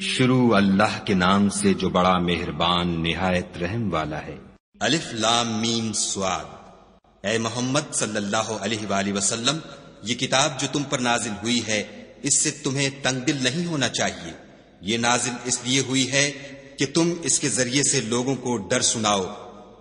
شروع اللہ کے نام سے جو بڑا مہربان نہایت رحم والا ہے۔ الف لام میم صاد۔ اے محمد صلی اللہ علیہ وآلہ وسلم، یہ کتاب جو تم پر نازل ہوئی ہے اس سے تمہیں تنگ دل نہیں ہونا چاہیے۔ یہ نازل اس لیے ہوئی ہے کہ تم اس کے ذریعے سے لوگوں کو ڈر سناؤ،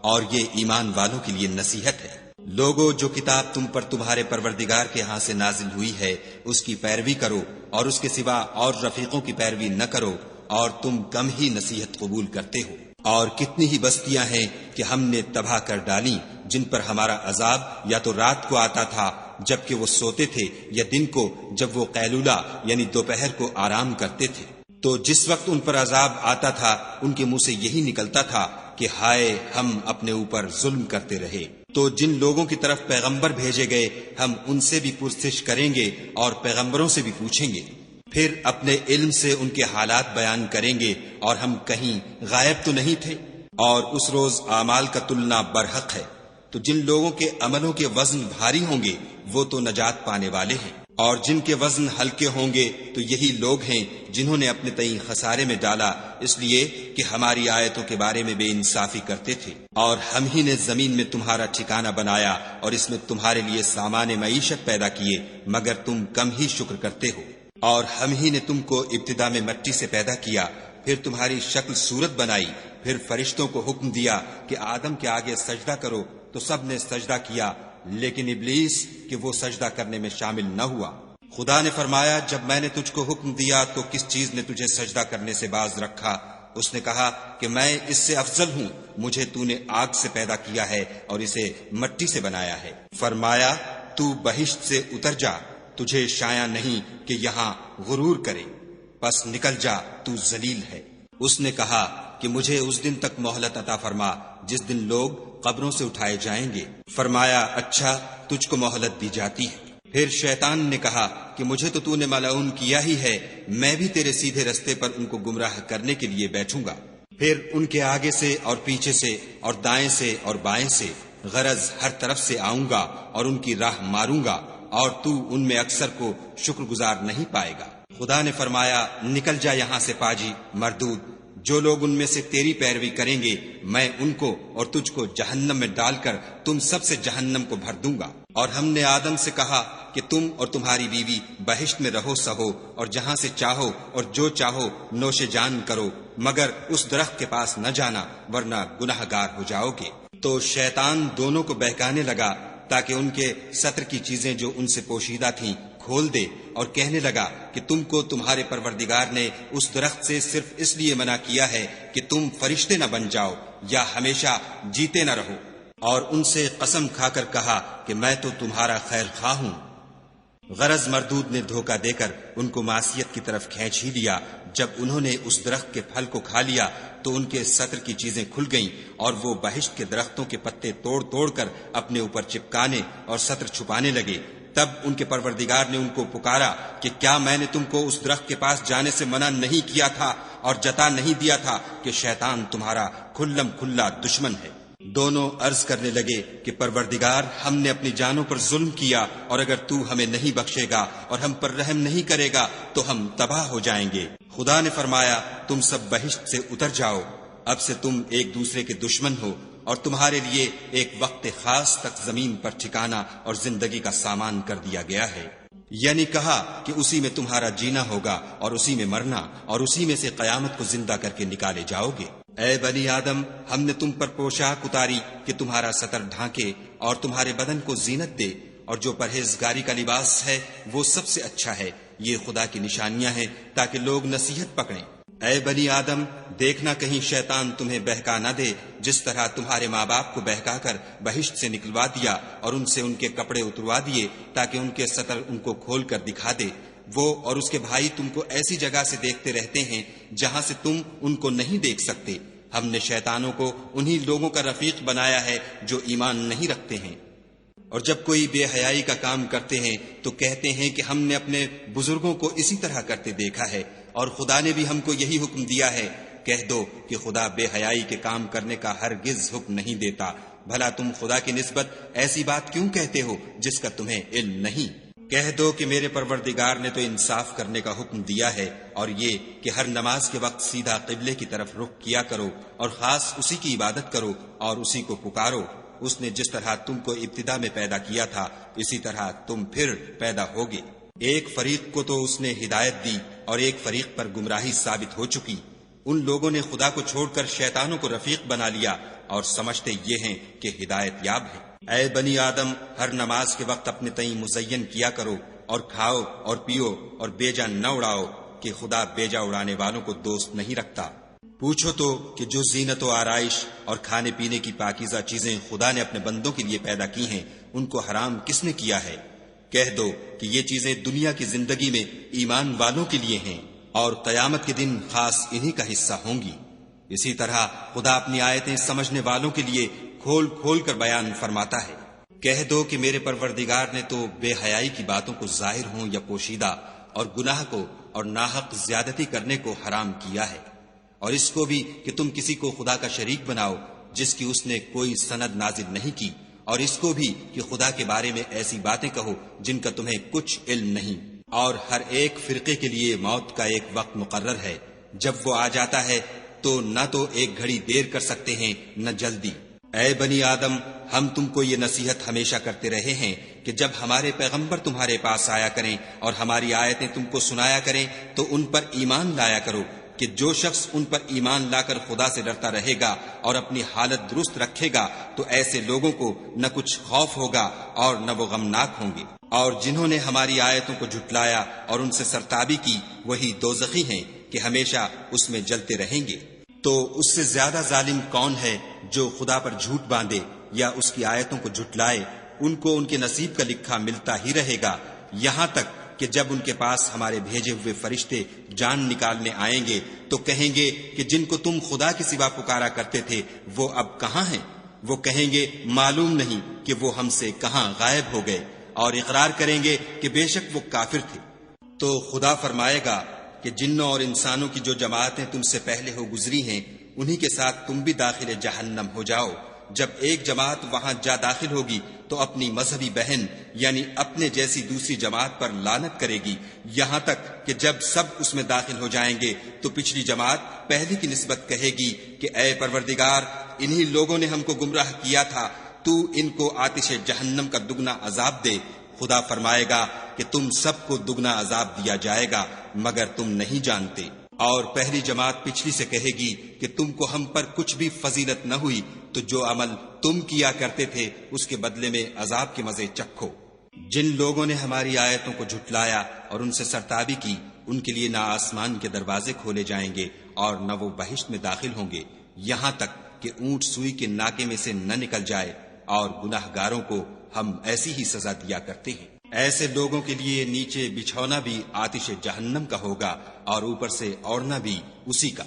اور یہ ایمان والوں کے لیے نصیحت ہے۔ لوگو، جو کتاب تم پر تمہارے پروردگار کے ہاں سے نازل ہوئی ہے اس کی پیروی کرو، اور اس کے سوا اور رفیقوں کی پیروی نہ کرو، اور تم کم ہی نصیحت قبول کرتے ہو۔ اور کتنی ہی بستیاں ہیں کہ ہم نے تباہ کر ڈالی، جن پر ہمارا عذاب یا تو رات کو آتا تھا جبکہ وہ سوتے تھے، یا دن کو جب وہ قیلولہ یعنی دوپہر کو آرام کرتے تھے۔ تو جس وقت ان پر عذاب آتا تھا ان کے منہ سے یہی نکلتا تھا کہ ہائے، ہم اپنے اوپر ظلم کرتے رہے۔ تو جن لوگوں کی طرف پیغمبر بھیجے گئے ہم ان سے بھی پرسش کریں گے اور پیغمبروں سے بھی پوچھیں گے، پھر اپنے علم سے ان کے حالات بیان کریں گے، اور ہم کہیں غائب تو نہیں تھے۔ اور اس روز اعمال کا تلنا برحق ہے، تو جن لوگوں کے عملوں کے وزن بھاری ہوں گے وہ تو نجات پانے والے ہیں، اور جن کے وزن ہلکے ہوں گے تو یہی لوگ ہیں جنہوں نے اپنے تئیں خسارے میں ڈالا، اس لیے کہ ہماری آیتوں کے بارے میں بے انصافی کرتے تھے۔ اور ہم ہی نے زمین میں تمہارا ٹھکانہ بنایا اور اس میں تمہارے لیے سامان معیشت پیدا کیے، مگر تم کم ہی شکر کرتے ہو۔ اور ہم ہی نے تم کو ابتدا میں مٹی سے پیدا کیا، پھر تمہاری شکل صورت بنائی، پھر فرشتوں کو حکم دیا کہ آدم کے آگے سجدہ کرو، تو سب نے سجدہ کیا، لیکن ابلیس کہ وہ سجدہ کرنے میں شامل نہ ہوا۔ خدا نے فرمایا، جب میں نے تجھ کو حکم دیا تو کس چیز نے تجھے سجدہ کرنے سے باز رکھا؟ اس نے کہا کہ میں اس سے افضل ہوں، مجھے تو نے آگ سے پیدا کیا ہے اور اسے مٹی سے بنایا ہے۔ فرمایا، تو بہشت سے اتر جا، تجھے شایع نہیں کہ یہاں غرور کرے، پس نکل جا، تو ذلیل ہے۔ اس نے کہا کہ مجھے اس دن تک مہلت عطا فرما جس دن لوگ قبروں سے اٹھائے جائیں گے۔ فرمایا، اچھا، تجھ کو مہلت دی جاتی ہے۔ پھر شیطان نے کہا کہ مجھے تو نے ملعون کیا ہی ہے، میں بھی تیرے سیدھے رستے پر ان کو گمراہ کرنے کے لیے بیٹھوں گا۔ پھر ان کے آگے سے اور پیچھے سے اور دائیں سے اور بائیں سے، غرض ہر طرف سے آؤں گا اور ان کی راہ ماروں گا، اور تو ان میں اکثر کو شکر گزار نہیں پائے گا۔ خدا نے فرمایا، نکل جا یہاں سے پاجی مردود، جو لوگ ان میں سے تیری پیروی کریں گے میں ان کو اور تجھ کو جہنم میں ڈال کر تم سب سے جہنم کو بھر دوں گا۔ اور ہم نے آدم سے کہا کہ تم اور تمہاری بیوی بہشت میں رہو سہو، اور جہاں سے چاہو اور جو چاہو نوش جان کرو، مگر اس درخت کے پاس نہ جانا ورنہ گناہ گار ہو جاؤ گے۔ تو شیطان دونوں کو بہکانے لگا تاکہ ان کے ستر کی چیزیں جو ان سے پوشیدہ تھیں کھول دے، اور کہنے لگا کہ تم کو تمہارے پروردگار نے اس درخت سے صرف اس لیے منع کیا ہے کہ تم فرشتے نہ بن جاؤ یا ہمیشہ جیتے نہ رہو۔ اور ان سے قسم کھا کر کہا کہ میں تو تمہارا خیر خواہ ہوں۔ غرض مردود نے دھوکہ دے کر ان کو معصیت کی طرف کھینچ ہی لیا۔ جب انہوں نے اس درخت کے پھل کو کھا لیا تو ان کے ستر کی چیزیں کھل گئیں، اور وہ بہشت کے درختوں کے پتے توڑ توڑ کر اپنے اوپر چپکانے اور ستر چھپانے لگے۔ تب ان کے پروردگار نے ان کو پکارا کہ کیا میں نے تم کو اس درخت کے پاس جانے سے منع نہیں کیا تھا اور جتا نہیں دیا تھا کہ شیطان تمہارا کھلم کھلا دشمن ہے؟ دونوں عرض کرنے لگے کہ پروردگار، ہم نے اپنی جانوں پر ظلم کیا، اور اگر تو ہمیں نہیں بخشے گا اور ہم پر رحم نہیں کرے گا تو ہم تباہ ہو جائیں گے۔ خدا نے فرمایا، تم سب بہشت سے اتر جاؤ، اب سے تم ایک دوسرے کے دشمن ہو، اور تمہارے لیے ایک وقت خاص تک زمین پر ٹھکانہ اور زندگی کا سامان کر دیا گیا ہے۔ یعنی کہا کہ اسی میں تمہارا جینا ہوگا اور اسی میں مرنا، اور اسی میں سے قیامت کو زندہ کر کے نکالے جاؤ گے۔ اے بنی آدم، ہم نے تم پر پوشاک اتاری کہ تمہارا ستر ڈھانکے اور تمہارے بدن کو زینت دے، اور جو پرہیزگاری کا لباس ہے وہ سب سے اچھا ہے۔ یہ خدا کی نشانیاں ہیں تاکہ لوگ نصیحت پکڑیں۔ اے بنی آدم، دیکھنا کہیں شیطان تمہیں بہکا نہ دے، جس طرح تمہارے ماں باپ کو بہکا کر بہشت سے نکلوا دیا اور ان سے ان کے کپڑے اتروا دیے تاکہ ان کے ستر ان کو کھول کر دکھا دے۔ وہ اور اس کے بھائی تم کو ایسی جگہ سے دیکھتے رہتے ہیں جہاں سے تم ان کو نہیں دیکھ سکتے۔ ہم نے شیطانوں کو انہی لوگوں کا رفیق بنایا ہے جو ایمان نہیں رکھتے ہیں، اور جب کوئی بے حیائی کا کام کرتے ہیں تو کہتے ہیں کہ ہم نے اپنے بزرگوں کو اسی طرح کرتے دیکھا ہے، اور خدا نے بھی ہم کو یہی حکم دیا ہے۔ کہہ دو کہ خدا بے حیائی کے کام کرنے کا ہرگز حکم نہیں دیتا۔ بھلا تم خدا کی نسبت ایسی بات کیوں کہتے ہو جس کا تمہیں علم نہیں؟ کہہ دو کہ میرے پروردگار نے تو انصاف کرنے کا حکم دیا ہے، اور یہ کہ ہر نماز کے وقت سیدھا قبلے کی طرف رخ کیا کرو اور خاص اسی کی عبادت کرو اور اسی کو پکارو۔ اس نے جس طرح تم کو ابتدا میں پیدا کیا تھا اسی طرح تم پھر پیدا ہوگے۔ ایک فریق کو تو اس نے ہدایت دی اور ایک فریق پر گمراہی ثابت ہو چکی۔ ان لوگوں نے خدا کو چھوڑ کر شیطانوں کو رفیق بنا لیا اور سمجھتے یہ ہیں کہ ہدایت یاب ہے۔ اے بنی آدم، ہر نماز کے وقت اپنے تئیں مزین کیا کرو اور کھاؤ اور پیو اور بیجا نہ اڑاؤ کہ خدا بیجا اڑانے والوں کو دوست نہیں رکھتا۔ پوچھو تو کہ جو زینت و آرائش اور کھانے پینے کی پاکیزہ چیزیں خدا نے اپنے بندوں کے لیے پیدا کی ہیں ان کو حرام کس نے کیا ہے؟ کہہ دو کہ یہ چیزیں دنیا کی زندگی میں ایمان والوں کے لیے ہیں اور قیامت کے دن خاص انہی کا حصہ ہوں گی۔ اسی طرح خدا اپنی آیتیں سمجھنے والوں کے لیے کھول کھول کر بیان فرماتا ہے۔ کہہ دو کہ میرے پروردگار نے تو بے حیائی کی باتوں کو ظاہر ہوں یا پوشیدہ اور گناہ کو اور ناحق زیادتی کرنے کو حرام کیا ہے، اور اس کو بھی کہ تم کسی کو خدا کا شریک بناؤ جس کی اس نے کوئی سند نازل نہیں کی، اور اس کو بھی کہ خدا کے بارے میں ایسی باتیں کہو جن کا تمہیں کچھ علم نہیں۔ اور ہر ایک فرقے کے لیے موت کا ایک وقت مقرر ہے، جب وہ آ جاتا ہے تو نہ تو ایک گھڑی دیر کر سکتے ہیں نہ جلدی۔ اے بنی آدم، ہم تم کو یہ نصیحت ہمیشہ کرتے رہے ہیں کہ جب ہمارے پیغمبر تمہارے پاس آیا کریں اور ہماری آیتیں تم کو سنایا کریں تو ان پر ایمان لایا کرو، کہ جو شخص ان پر ایمان لا کر خدا سے ڈرتا رہے گا اور اپنی حالت درست رکھے گا تو ایسے لوگوں کو نہ کچھ خوف ہوگا اور نہ وہ غمناک ہوں گے۔ اور جنہوں نے ہماری آیتوں کو جھٹلایا اور ان سے سرتابی کی وہی دوزخی ہیں کہ ہمیشہ اس میں جلتے رہیں گے۔ تو اس سے زیادہ ظالم کون ہے جو خدا پر جھوٹ باندھے یا اس کی آیتوں کو جھٹلائے؟ ان کو ان کے نصیب کا لکھا ملتا ہی رہے گا، یہاں تک کہ جب ان کے پاس ہمارے بھیجے ہوئے فرشتے جان نکالنے آئیں گے تو کہیں گے کہ جن کو تم خدا کے سوا پکارا کرتے تھے وہ اب کہاں ہیں؟ وہ کہیں گے معلوم نہیں کہ وہ ہم سے کہاں غائب ہو گئے، اور اقرار کریں گے کہ بے شک وہ کافر تھے۔ تو خدا فرمائے گا کہ جنوں اور انسانوں کی جو جماعتیں تم سے پہلے ہو گزری ہیں انہی کے ساتھ تم بھی داخل جہنم ہو جاؤ۔ جب ایک جماعت وہاں جا داخل ہوگی تو اپنی مذہبی بہن یعنی اپنے جیسی دوسری جماعت پر لعنت کرے گی، یہاں تک کہ جب سب اس میں داخل ہو جائیں گے تو پچھلی جماعت پہلی کی نسبت کہے گی کہ اے پروردگار، انہی لوگوں نے ہم کو گمراہ کیا تھا، تو ان کو آتش جہنم کا دگنا عذاب دے۔ خدا فرمائے گا کہ تم سب کو دگنا عذاب دیا جائے گا مگر تم نہیں جانتے۔ اور پہلی جماعت پچھلی سے کہے گی کہ تم کو ہم پر کچھ بھی فضیلت نہ ہوئی، تو جو عمل تم کیا کرتے تھے اس کے بدلے میں عذاب کے مزے چکھو۔ جن لوگوں نے ہماری آیتوں کو جھٹلایا اور ان سے سرتابی کی ان کے لیے نہ آسمان کے دروازے کھولے جائیں گے اور نہ وہ بہشت میں داخل ہوں گے، یہاں تک کہ اونٹ سوئی کے ناکے میں سے نہ نکل جائے، اور گناہ گاروں کو ہم ایسی ہی سزا دیا کرتے ہیں۔ ایسے لوگوں کے لیے نیچے بچھونا بھی آتش جہنم کا ہوگا اور اوپر سے اوڑھنا بھی اسی کا،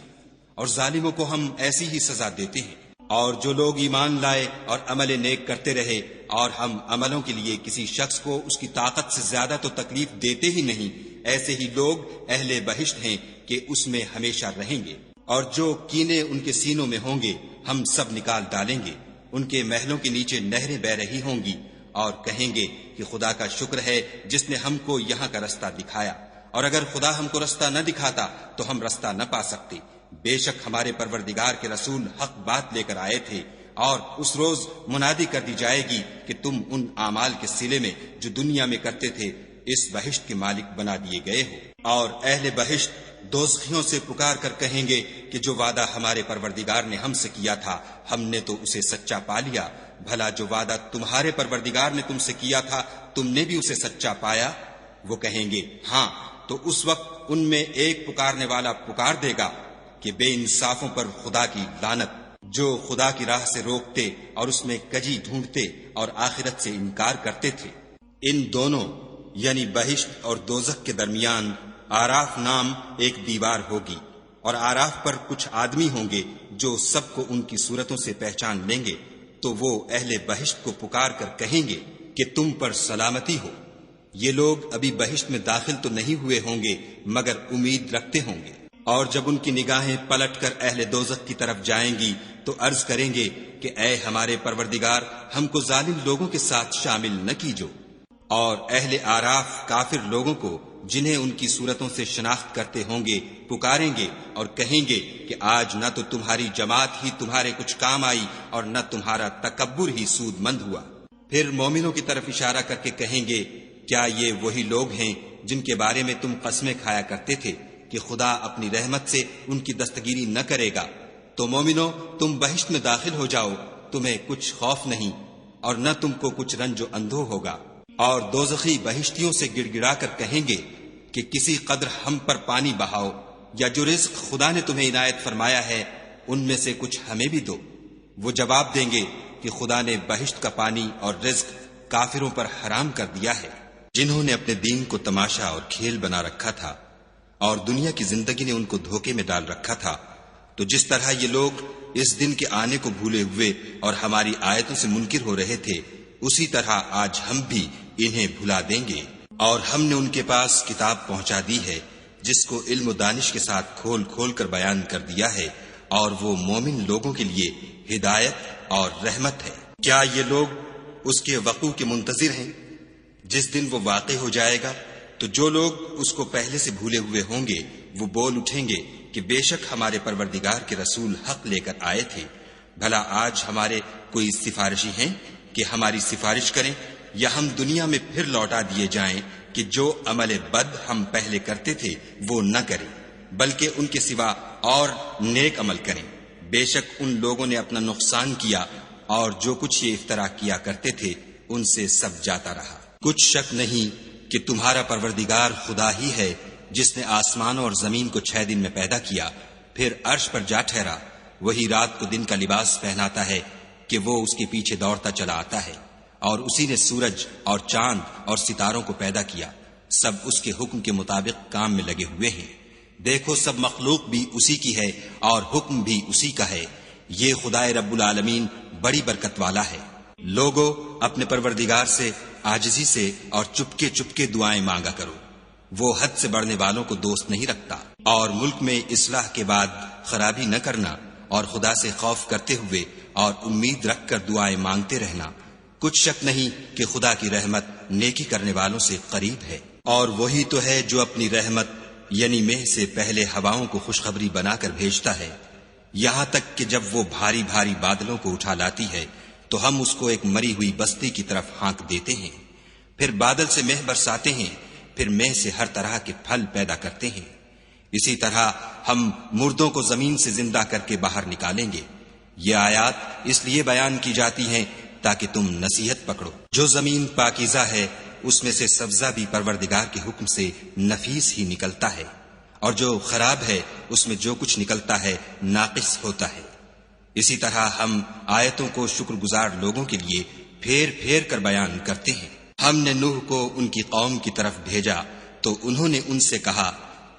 اور ظالموں کو ہم ایسی ہی سزا دیتے ہیں۔ اور جو لوگ ایمان لائے اور عمل نیک کرتے رہے اور ہم عملوں کے لیے کسی شخص کو اس کی طاقت سے زیادہ تو تکلیف دیتے ہی نہیں، ایسے ہی لوگ اہل بہشت ہیں کہ اس میں ہمیشہ رہیں گے۔ اور جو کینے ان کے سینوں میں ہوں گے ہم سب نکال ڈالیں گے، ان کے محلوں کے نیچے نہریں بہ رہی ہوں گی، اور کہیں گے کہ خدا کا شکر ہے جس نے ہم کو یہاں کا رستہ دکھایا، اور اگر خدا ہم کو رستہ نہ دکھاتا تو ہم رستہ نہ پا سکتے۔ بے شک ہمارے پروردگار کے رسول حق بات لے کر آئے تھے، اور اس روز منادی کر دی جائے گی کہ تم ان اعمال کے صلے میں جو دنیا میں کرتے تھے اس بہشت کے مالک بنا دیے گئے ہو۔ اور اہل بہشت دوزخیوں سے پکار کر کہیں گے کہ جو وعدہ ہمارے پروردگار نے ہم سے کیا تھا ہم نے تو اسے سچا پا لیا، بھلا جو وعدہ تمہارے پروردگار نے تم سے کیا تھا تم نے بھی اسے سچا پایا؟ وہ کہیں گے ہاں، تو اس وقت ان میں ایک پکارنے والا پکار دے گا کہ بے انصافوں پر خدا کی لعنت، جو خدا کی راہ سے روکتے اور اس میں کجی ڈھونڈتے اور آخرت سے انکار کرتے تھے۔ ان دونوں یعنی بہشت اور دوزخ کے درمیان آراف نام ایک دیوار ہوگی، اور آراف پر کچھ آدمی ہوں گے جو سب کو ان کی صورتوں سے پہچان لیں گے، تو وہ اہل بہشت کو پکار کر کہیں گے کہ تم پر سلامتی ہو۔ یہ لوگ ابھی بہشت میں داخل تو نہیں ہوئے ہوں گے مگر امید رکھتے ہوں گے، اور جب ان کی نگاہیں پلٹ کر اہل دوزخ کی طرف جائیں گی تو عرض کریں گے کہ اے ہمارے پروردگار، ہم کو ظالم لوگوں کے ساتھ شامل نہ کیجو۔ اور اہل آراف کافر لوگوں کو جنہیں ان کی صورتوں سے شناخت کرتے ہوں گے پکاریں گے اور کہیں گے کہ آج نہ تو تمہاری جماعت ہی تمہارے کچھ کام آئی اور نہ تمہارا تکبر ہی سود مند ہوا۔ پھر مومنوں کی طرف اشارہ کر کے کہیں گے کیا یہ وہی لوگ ہیں جن کے بارے میں تم قسمیں کھایا کرتے تھے کہ خدا اپنی رحمت سے ان کی دستگیری نہ کرے گا؟ تو مومنو تم بہشت میں داخل ہو جاؤ، تمہیں کچھ خوف نہیں اور نہ تم کو کچھ رنج و اندھو ہوگا۔ اور دوزخی بہشتیوں سے گڑ گڑا کر کہیں گے کہ کسی قدر ہم پر پانی بہاؤ، یا جو رزق خدا نے تمہیں عنایت فرمایا ہے ان میں سے کچھ ہمیں بھی دو۔ وہ جواب دیں گے کہ خدا نے بہشت کا پانی اور رزق کافروں پر حرام کر دیا ہے، جنہوں نے اپنے دین کو تماشا اور کھیل بنا رکھا تھا اور دنیا کی زندگی نے ان کو دھوکے میں ڈال رکھا تھا۔ تو جس طرح یہ لوگ اس دن کے آنے کو بھولے ہوئے اور ہماری آیتوں سے منکر ہو رہے تھے، اسی طرح آج ہم بھی انہیں بھلا دیں گے۔ اور ہم نے ان کے پاس کتاب پہنچا دی ہے جس کو علم و دانش کے ساتھ کھول کھول کر بیان کر دیا ہے، اور وہ مومن لوگوں کے لیے ہدایت اور رحمت ہے۔ کیا یہ لوگ اس کے وقوع کے منتظر ہیں؟ جس دن وہ واقع ہو جائے گا تو جو لوگ اس کو پہلے سے بھولے ہوئے ہوں گے وہ بول اٹھیں گے کہ بے شک ہمارے پروردگار کے رسول حق لے کر آئے تھے۔ بھلا آج ہمارے کوئی سفارشی ہیں کہ ہماری سفارش کریں، یا ہم دنیا میں پھر لوٹا دیے جائیں کہ جو عمل بد ہم پہلے کرتے تھے وہ نہ کریں، بلکہ ان کے سوا اور نیک عمل کریں۔ بے شک ان لوگوں نے اپنا نقصان کیا اور جو کچھ یہ افترا کیا کرتے تھے ان سے سب جاتا رہا۔ کچھ شک نہیں کہ تمہارا پروردگار خدا ہی ہے جس نے آسمانوں اور زمین کو 6 دن میں پیدا کیا، پھر عرش پر جا ٹھہرا۔ وہی رات کو دن کا لباس پہناتا ہے کہ وہ اس کے پیچھے دوڑتا چلا آتا ہے، اور اسی نے سورج اور چاند اور ستاروں کو پیدا کیا، سب اس کے حکم کے مطابق کام میں لگے ہوئے ہیں۔ دیکھو سب مخلوق بھی اسی کی ہے اور حکم بھی اسی کا ہے۔ یہ خدائے رب العالمین بڑی برکت والا ہے۔ لوگو اپنے پروردگار سے عاجزی سے اور چپکے چپکے دعائیں مانگا کرو، وہ حد سے بڑھنے والوں کو دوست نہیں رکھتا۔ اور ملک میں اصلاح کے بعد خرابی نہ کرنا، اور خدا سے خوف کرتے ہوئے اور امید رکھ کر دعائیں مانگتے رہنا۔ کچھ شک نہیں کہ خدا کی رحمت نیکی کرنے والوں سے قریب ہے۔ اور وہی تو ہے جو اپنی رحمت یعنی مہ سے پہلے ہواؤں کو خوشخبری بنا کر بھیجتا ہے، یہاں تک کہ جب وہ بھاری بھاری بادلوں کو اٹھا لاتی ہے تو ہم اس کو ایک مری ہوئی بستی کی طرف ہانک دیتے ہیں، پھر بادل سے مہ برساتے ہیں، پھر مہ سے ہر طرح کے پھل پیدا کرتے ہیں۔ اسی طرح ہم مردوں کو زمین سے زندہ کر کے باہر نکالیں گے۔ یہ آیات اس لیے بیان کی جاتی ہیں تاکہ تم نصیحت پکڑو۔ جو زمین پاکیزہ ہے اس میں سے سبزہ بھی پروردگار کے حکم سے نفیس ہی نکلتا ہے، اور جو خراب ہے اس میں جو کچھ نکلتا ہے ناقص ہوتا ہے۔ اسی طرح ہم آیتوں کو شکر گزار لوگوں کے لیے پھیر پھیر کر بیان کرتے ہیں۔ ہم نے نوح کو ان کی قوم کی طرف بھیجا تو انہوں نے ان سے کہا،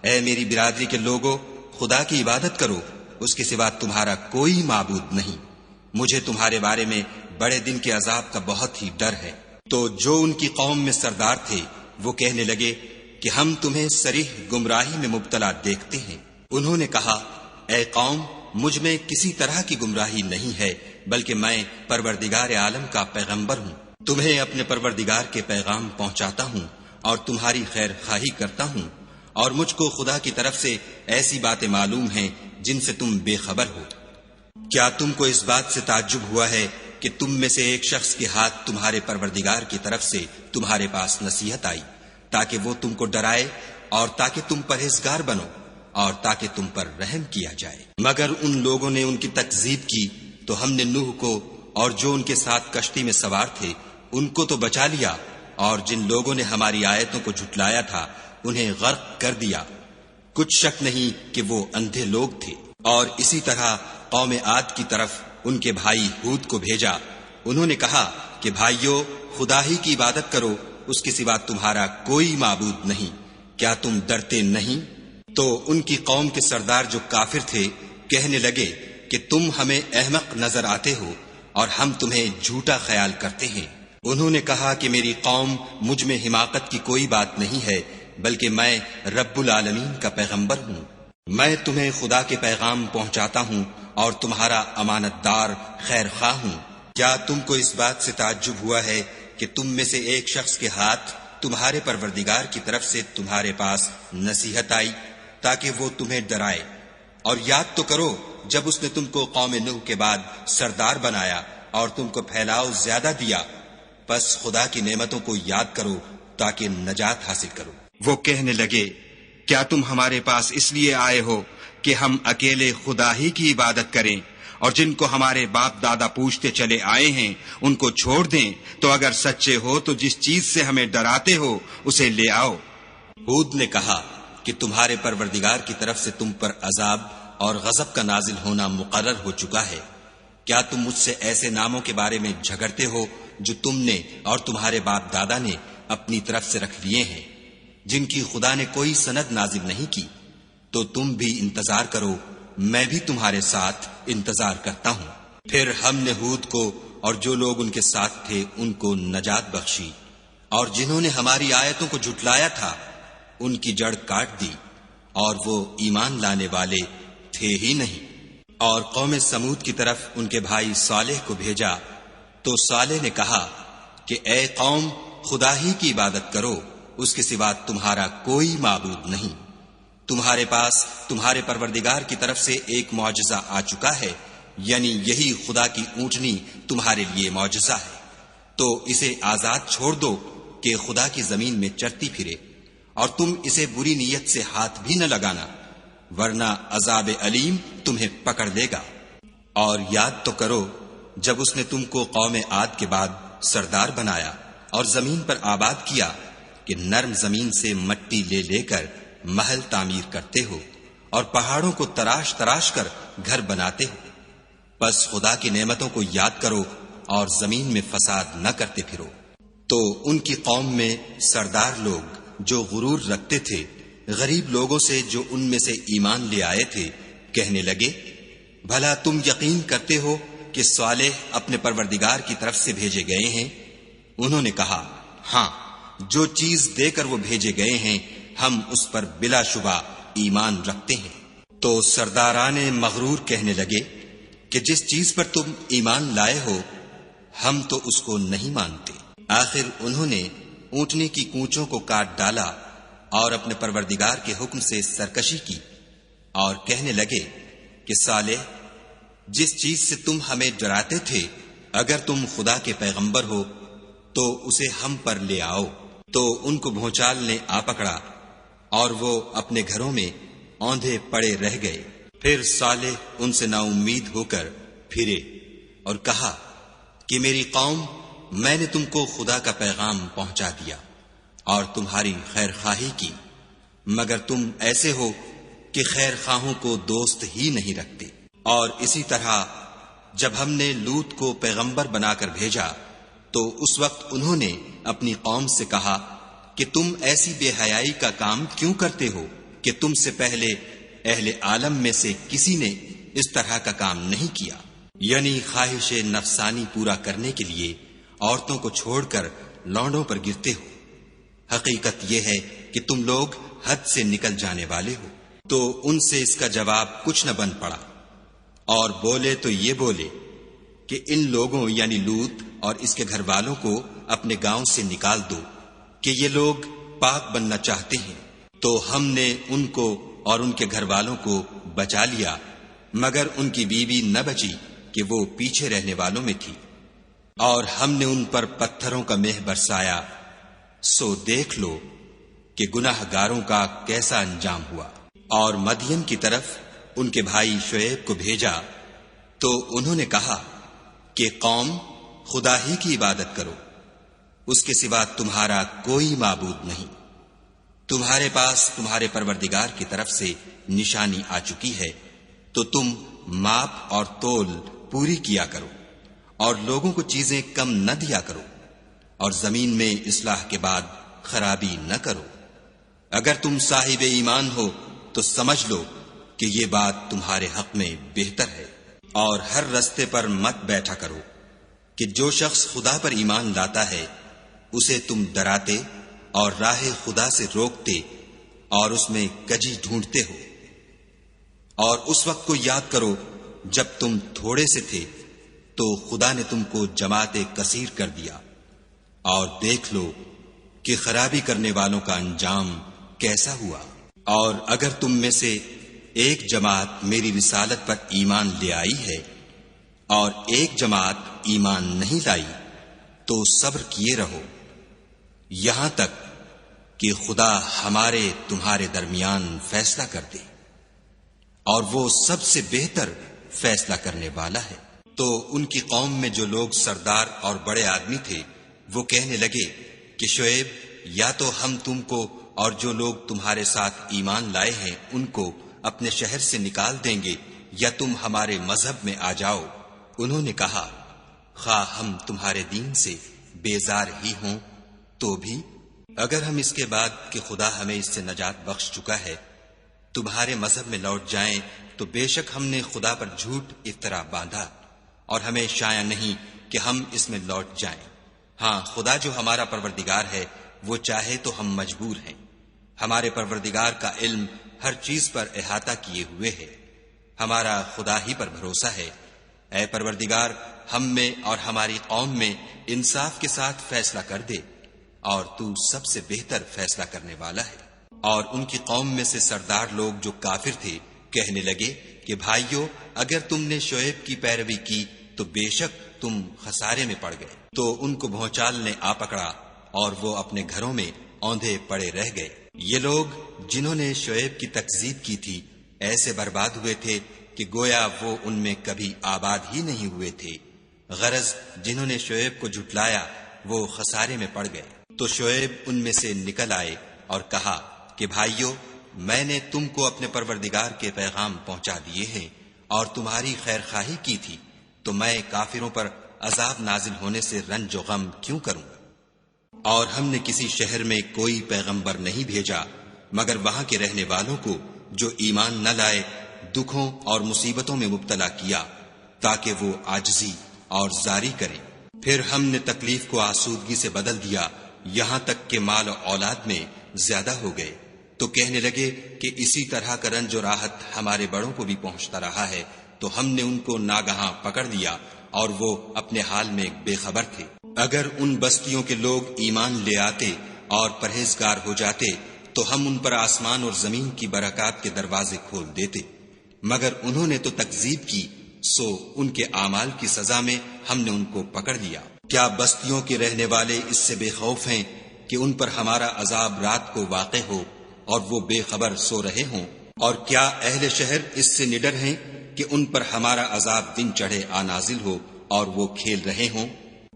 اے میری برادری کے لوگوں، خدا کی عبادت کرو، اس کے سوا تمہارا کوئی معبود نہیں۔ مجھے تمہارے بارے میں بڑے دن کے عذاب کا بہت ہی ڈر ہے۔ تو جو ان کی قوم میں سردار تھے وہ کہنے لگے کہ ہم تمہیں صریح گمراہی میں مبتلا دیکھتے ہیں۔ انہوں نے کہا، اے قوم، مجھ میں کسی طرح کی گمراہی نہیں ہے، بلکہ میں پروردگار عالم کا پیغمبر ہوں۔ تمہیں اپنے پروردگار کے پیغام پہنچاتا ہوں اور تمہاری خیر خواہی کرتا ہوں، اور مجھ کو خدا کی طرف سے ایسی باتیں معلوم ہیں جن سے تم بے خبر ہو۔ کیا تم کو اس بات سے تعجب ہوا ہے کہ تم میں سے ایک شخص کے ہاتھ تمہارے پروردگار کی طرف سے تمہارے پاس نصیحت آئی تاکہ وہ تم کو ڈرائے اور تاکہ تم پرہیزگار بنو اور تاکہ تم پر رحم کیا جائے؟ مگر ان لوگوں نے ان کی تکذیب کی تو ہم نے نوح کو اور جو ان کے ساتھ کشتی میں سوار تھے ان کو تو بچا لیا، اور جن لوگوں نے ہماری آیتوں کو جھٹلایا تھا انہیں غرق کر دیا۔ کچھ شک نہیں کہ وہ اندھے لوگ تھے۔ اور اسی طرح قوم عاد کی طرف ان کے بھائی ہود کو بھیجا۔ انہوں نے کہا کہ بھائیو، خدا ہی کی عبادت کرو، اس کے سوا تمہارا کوئی معبود نہیں، کیا تم ڈرتے نہیں؟ تو ان کی قوم کے سردار جو کافر تھے کہنے لگے کہ تم ہمیں احمق نظر آتے ہو اور ہم تمہیں جھوٹا خیال کرتے ہیں۔ انہوں نے کہا کہ میری قوم مجھ میں حماقت کی کوئی بات نہیں ہے، بلکہ میں رب العالمین کا پیغمبر ہوں۔ میں تمہیں خدا کے پیغام پہنچاتا ہوں اور تمہارا امانت دار خیر خواہ ہوں۔ کیا تم کو اس بات سے تعجب ہوا ہے کہ تم میں سے ایک شخص کے ہاتھ تمہارے پروردگار کی طرف سے تمہارے پاس نصیحت آئی تاکہ وہ تمہیں ڈرائے، اور یاد تو کرو جب اس نے تم کو قوم نوح کے بعد سردار بنایا اور تم کو پھیلاؤ زیادہ دیا، پس خدا کی نعمتوں کو یاد کرو تاکہ نجات حاصل کرو۔ وہ کہنے لگے، کیا تم ہمارے پاس اس لیے آئے ہو کہ ہم اکیلے خدا ہی کی عبادت کریں، اور جن کو ہمارے باپ دادا پوچھتے چلے آئے ہیں ان کو چھوڑ دیں؟ تو اگر سچے ہو تو جس چیز سے ہمیں ڈراتے ہو اسے لے آؤ۔ ہود نے کہا کہ تمہارے پروردگار کی طرف سے تم پر عذاب اور غضب کا نازل ہونا مقرر ہو چکا ہے۔ کیا تم مجھ سے ایسے ناموں کے بارے میں جھگڑتے ہو جو تم نے اور تمہارے باپ دادا نے اپنی طرف سے رکھ لیے ہیں، جن کی خدا نے کوئی سند نازل نہیں کی؟ تو تم بھی انتظار کرو، میں بھی تمہارے ساتھ انتظار کرتا ہوں۔ پھر ہم نے ہود کو اور جو لوگ ان کے ساتھ تھے ان کو نجات بخشی، اور جنہوں نے ہماری آیتوں کو جھٹلایا تھا ان کی جڑ کاٹ دی، اور وہ ایمان لانے والے تھے ہی نہیں۔ اور قوم سمود کی طرف ان کے بھائی صالح کو بھیجا تو صالح نے کہا کہ اے قوم، خدا ہی کی عبادت کرو، اس کے سوا تمہارا کوئی معبود نہیں۔ تمہارے پاس تمہارے پروردگار کی طرف سے ایک معجزہ آ چکا ہے، یعنی یہی خدا کی اونٹنی تمہارے لیے معجزہ ہے، تو اسے آزاد چھوڑ دو کہ خدا کی زمین میں چرتی پھرے، اور تم اسے بری نیت سے ہاتھ بھی نہ لگانا، ورنہ عذاب علیم تمہیں پکڑ لے گا۔ اور یاد تو کرو جب اس نے تم کو قوم عاد کے بعد سردار بنایا اور زمین پر آباد کیا کہ نرم زمین سے مٹی لے لے کر محل تعمیر کرتے ہو اور پہاڑوں کو تراش تراش کر گھر بناتے ہو، بس خدا کی نعمتوں کو یاد کرو اور زمین میں فساد نہ کرتے پھرو۔ تو ان کی قوم میں سردار لوگ جو غرور رکھتے تھے غریب لوگوں سے جو ان میں سے ایمان لے آئے تھے کہنے لگے، بھلا تم یقین کرتے ہو کہ صالح اپنے پروردگار کی طرف سے بھیجے گئے ہیں؟ انہوں نے کہا، ہاں، جو چیز دے کر وہ بھیجے گئے ہیں ہم اس پر بلا شبہ ایمان رکھتے ہیں۔ تو سرداران مغرور کہنے لگے کہ جس چیز پر تم ایمان لائے ہو ہم تو اس کو نہیں مانتے۔ آخر انہوں نے اونٹنی کی کونچوں کو کاٹ ڈالا اور اپنے پروردگار کے حکم سے سرکشی کی، اور کہنے لگے کہ صالح، جس چیز سے تم ہمیں ڈراتے تھے اگر تم خدا کے پیغمبر ہو تو اسے ہم پر لے آؤ۔ تو ان کو بھونچال نے آ پکڑا اور وہ اپنے گھروں میں اوندھے پڑے رہ گئے۔ پھر صالح ان سے نا امید ہو کر پھرے اور کہا کہ میری قوم، میں نے تم کو خدا کا پیغام پہنچا دیا اور تمہاری خیر خواہی کی، مگر تم ایسے ہو کہ خیر خواہوں کو دوست ہی نہیں رکھتے۔ اور اسی طرح جب ہم نے لوط کو پیغمبر بنا کر بھیجا تو اس وقت انہوں نے اپنی قوم سے کہا کہ تم ایسی بے حیائی کا کام کیوں کرتے ہو کہ تم سے پہلے اہل عالم میں سے کسی نے اس طرح کا کام نہیں کیا، یعنی خواہش نفسانی پورا کرنے کے لیے عورتوں کو چھوڑ کر لونڈوں پر گرتے ہو۔ حقیقت یہ ہے کہ تم لوگ حد سے نکل جانے والے ہو۔ تو ان سے اس کا جواب کچھ نہ بن پڑا، اور بولے تو یہ بولے کہ ان لوگوں یعنی لوط اور اس کے گھر والوں کو اپنے گاؤں سے نکال دو کہ یہ لوگ پاک بننا چاہتے ہیں۔ تو ہم نے ان کو اور ان کے گھر والوں کو بچا لیا، مگر ان کی بیوی نہ بچی کہ وہ پیچھے رہنے والوں میں تھی، اور ہم نے ان پر پتھروں کا مہ برسایا، سو دیکھ لو کہ گناہ گاروں کا کیسا انجام ہوا۔ اور مدین کی طرف ان کے بھائی شعیب کو بھیجا تو انہوں نے کہا کہ قوم، خدا ہی کی عبادت کرو، اس کے سوا تمہارا کوئی معبود نہیں۔ تمہارے پاس تمہارے پروردگار کی طرف سے نشانی آ چکی ہے، تو تم ماپ اور تول پوری کیا کرو، اور لوگوں کو چیزیں کم نہ دیا کرو، اور زمین میں اصلاح کے بعد خرابی نہ کرو۔ اگر تم صاحب ایمان ہو تو سمجھ لو کہ یہ بات تمہارے حق میں بہتر ہے۔ اور ہر رستے پر مت بیٹھا کرو کہ جو شخص خدا پر ایمان لاتا ہے اسے تم ڈراتے اور راہ خدا سے روکتے اور اس میں کجی ڈھونڈتے ہو۔ اور اس وقت کو یاد کرو جب تم تھوڑے سے تھے تو خدا نے تم کو جماعت کثیر کر دیا، اور دیکھ لو کہ خرابی کرنے والوں کا انجام کیسا ہوا۔ اور اگر تم میں سے ایک جماعت میری رسالت پر ایمان لے آئی ہے اور ایک جماعت ایمان نہیں لائی تو صبر کیے رہو یہاں تک کہ خدا ہمارے تمہارے درمیان فیصلہ کر دے، اور وہ سب سے بہتر فیصلہ کرنے والا ہے۔ تو ان کی قوم میں جو لوگ سردار اور بڑے آدمی تھے وہ کہنے لگے کہ شعیب، یا تو ہم تم کو اور جو لوگ تمہارے ساتھ ایمان لائے ہیں ان کو اپنے شہر سے نکال دیں گے، یا تم ہمارے مذہب میں آ جاؤ۔ انہوں نے کہا، خواہ ہم تمہارے دین سے بیزار ہی ہوں تو بھی اگر ہم اس کے بعد کہ خدا ہمیں اس سے نجات بخش چکا ہے تمہارے مذہب میں لوٹ جائیں تو بے شک ہم نے خدا پر جھوٹ افطرا باندھا، اور ہمیں شایع نہیں کہ ہم اس میں لوٹ جائیں۔ ہاں، خدا جو ہمارا پروردگار ہے وہ چاہے تو ہم مجبور ہیں۔ ہمارے پروردگار کا علم ہر چیز پر احاطہ کیے ہوئے ہے، ہمارا خدا ہی پر بھروسہ ہے۔ اے پروردگار، ہم میں اور ہماری قوم میں انصاف کے ساتھ فیصلہ کر دے، اور تو سب سے بہتر فیصلہ کرنے والا ہے۔ اور ان کی قوم میں سے سردار لوگ جو کافر تھے کہنے لگے کہ بھائیو، اگر تم نے شعیب کی پیروی کی تو بے شک تم خسارے میں پڑ گئے۔ تو ان کو بھونچال نے آ پکڑا اور وہ اپنے گھروں میں اوندھے پڑے رہ گئے۔ یہ لوگ جنہوں نے شعیب کی تکذیب کی تھی ایسے برباد ہوئے تھے کہ گویا وہ ان میں کبھی آباد ہی نہیں ہوئے تھے۔ غرض جنہوں نے شعیب کو جھٹلایا وہ خسارے میں پڑ گئے۔ تو شعیب ان میں سے نکل آئے اور کہا کہ بھائیو، میں نے تم کو اپنے پروردگار کے پیغام پہنچا دیے ہیں اور تمہاری خیر خواہی کی تھی، تو میں کافروں پر عذاب نازل ہونے سے رنج و غم کیوں کروں؟ اور ہم نے کسی شہر میں کوئی پیغمبر نہیں بھیجا مگر وہاں کے رہنے والوں کو جو ایمان نہ لائے دکھوں اور مصیبتوں میں مبتلا کیا تاکہ وہ عاجزی اور زاری کریں۔ پھر ہم نے تکلیف کو آسودگی سے بدل دیا یہاں تک کہ مال و اولاد میں زیادہ ہو گئے، تو کہنے لگے کہ اسی طرح کا رنج و راحت ہمارے بڑوں کو بھی پہنچتا رہا ہے، تو ہم نے ان کو ناگہاں پکڑ لیا اور وہ اپنے حال میں بے خبر تھے۔ اگر ان بستیوں کے لوگ ایمان لے آتے اور پرہیزگار ہو جاتے تو ہم ان پر آسمان اور زمین کی برکات کے دروازے کھول دیتے، مگر انہوں نے تو تکذیب کی، سو ان کے اعمال کی سزا میں ہم نے ان کو پکڑ لیا۔ کیا بستیوں کے رہنے والے اس سے بے خوف ہیں کہ ان پر ہمارا عذاب رات کو واقع ہو اور وہ بے خبر سو رہے ہوں؟ اور کیا اہل شہر اس سے نڈر ہیں کہ ان پر ہمارا عذاب دن چڑھے آ نازل ہو اور وہ کھیل رہے ہوں؟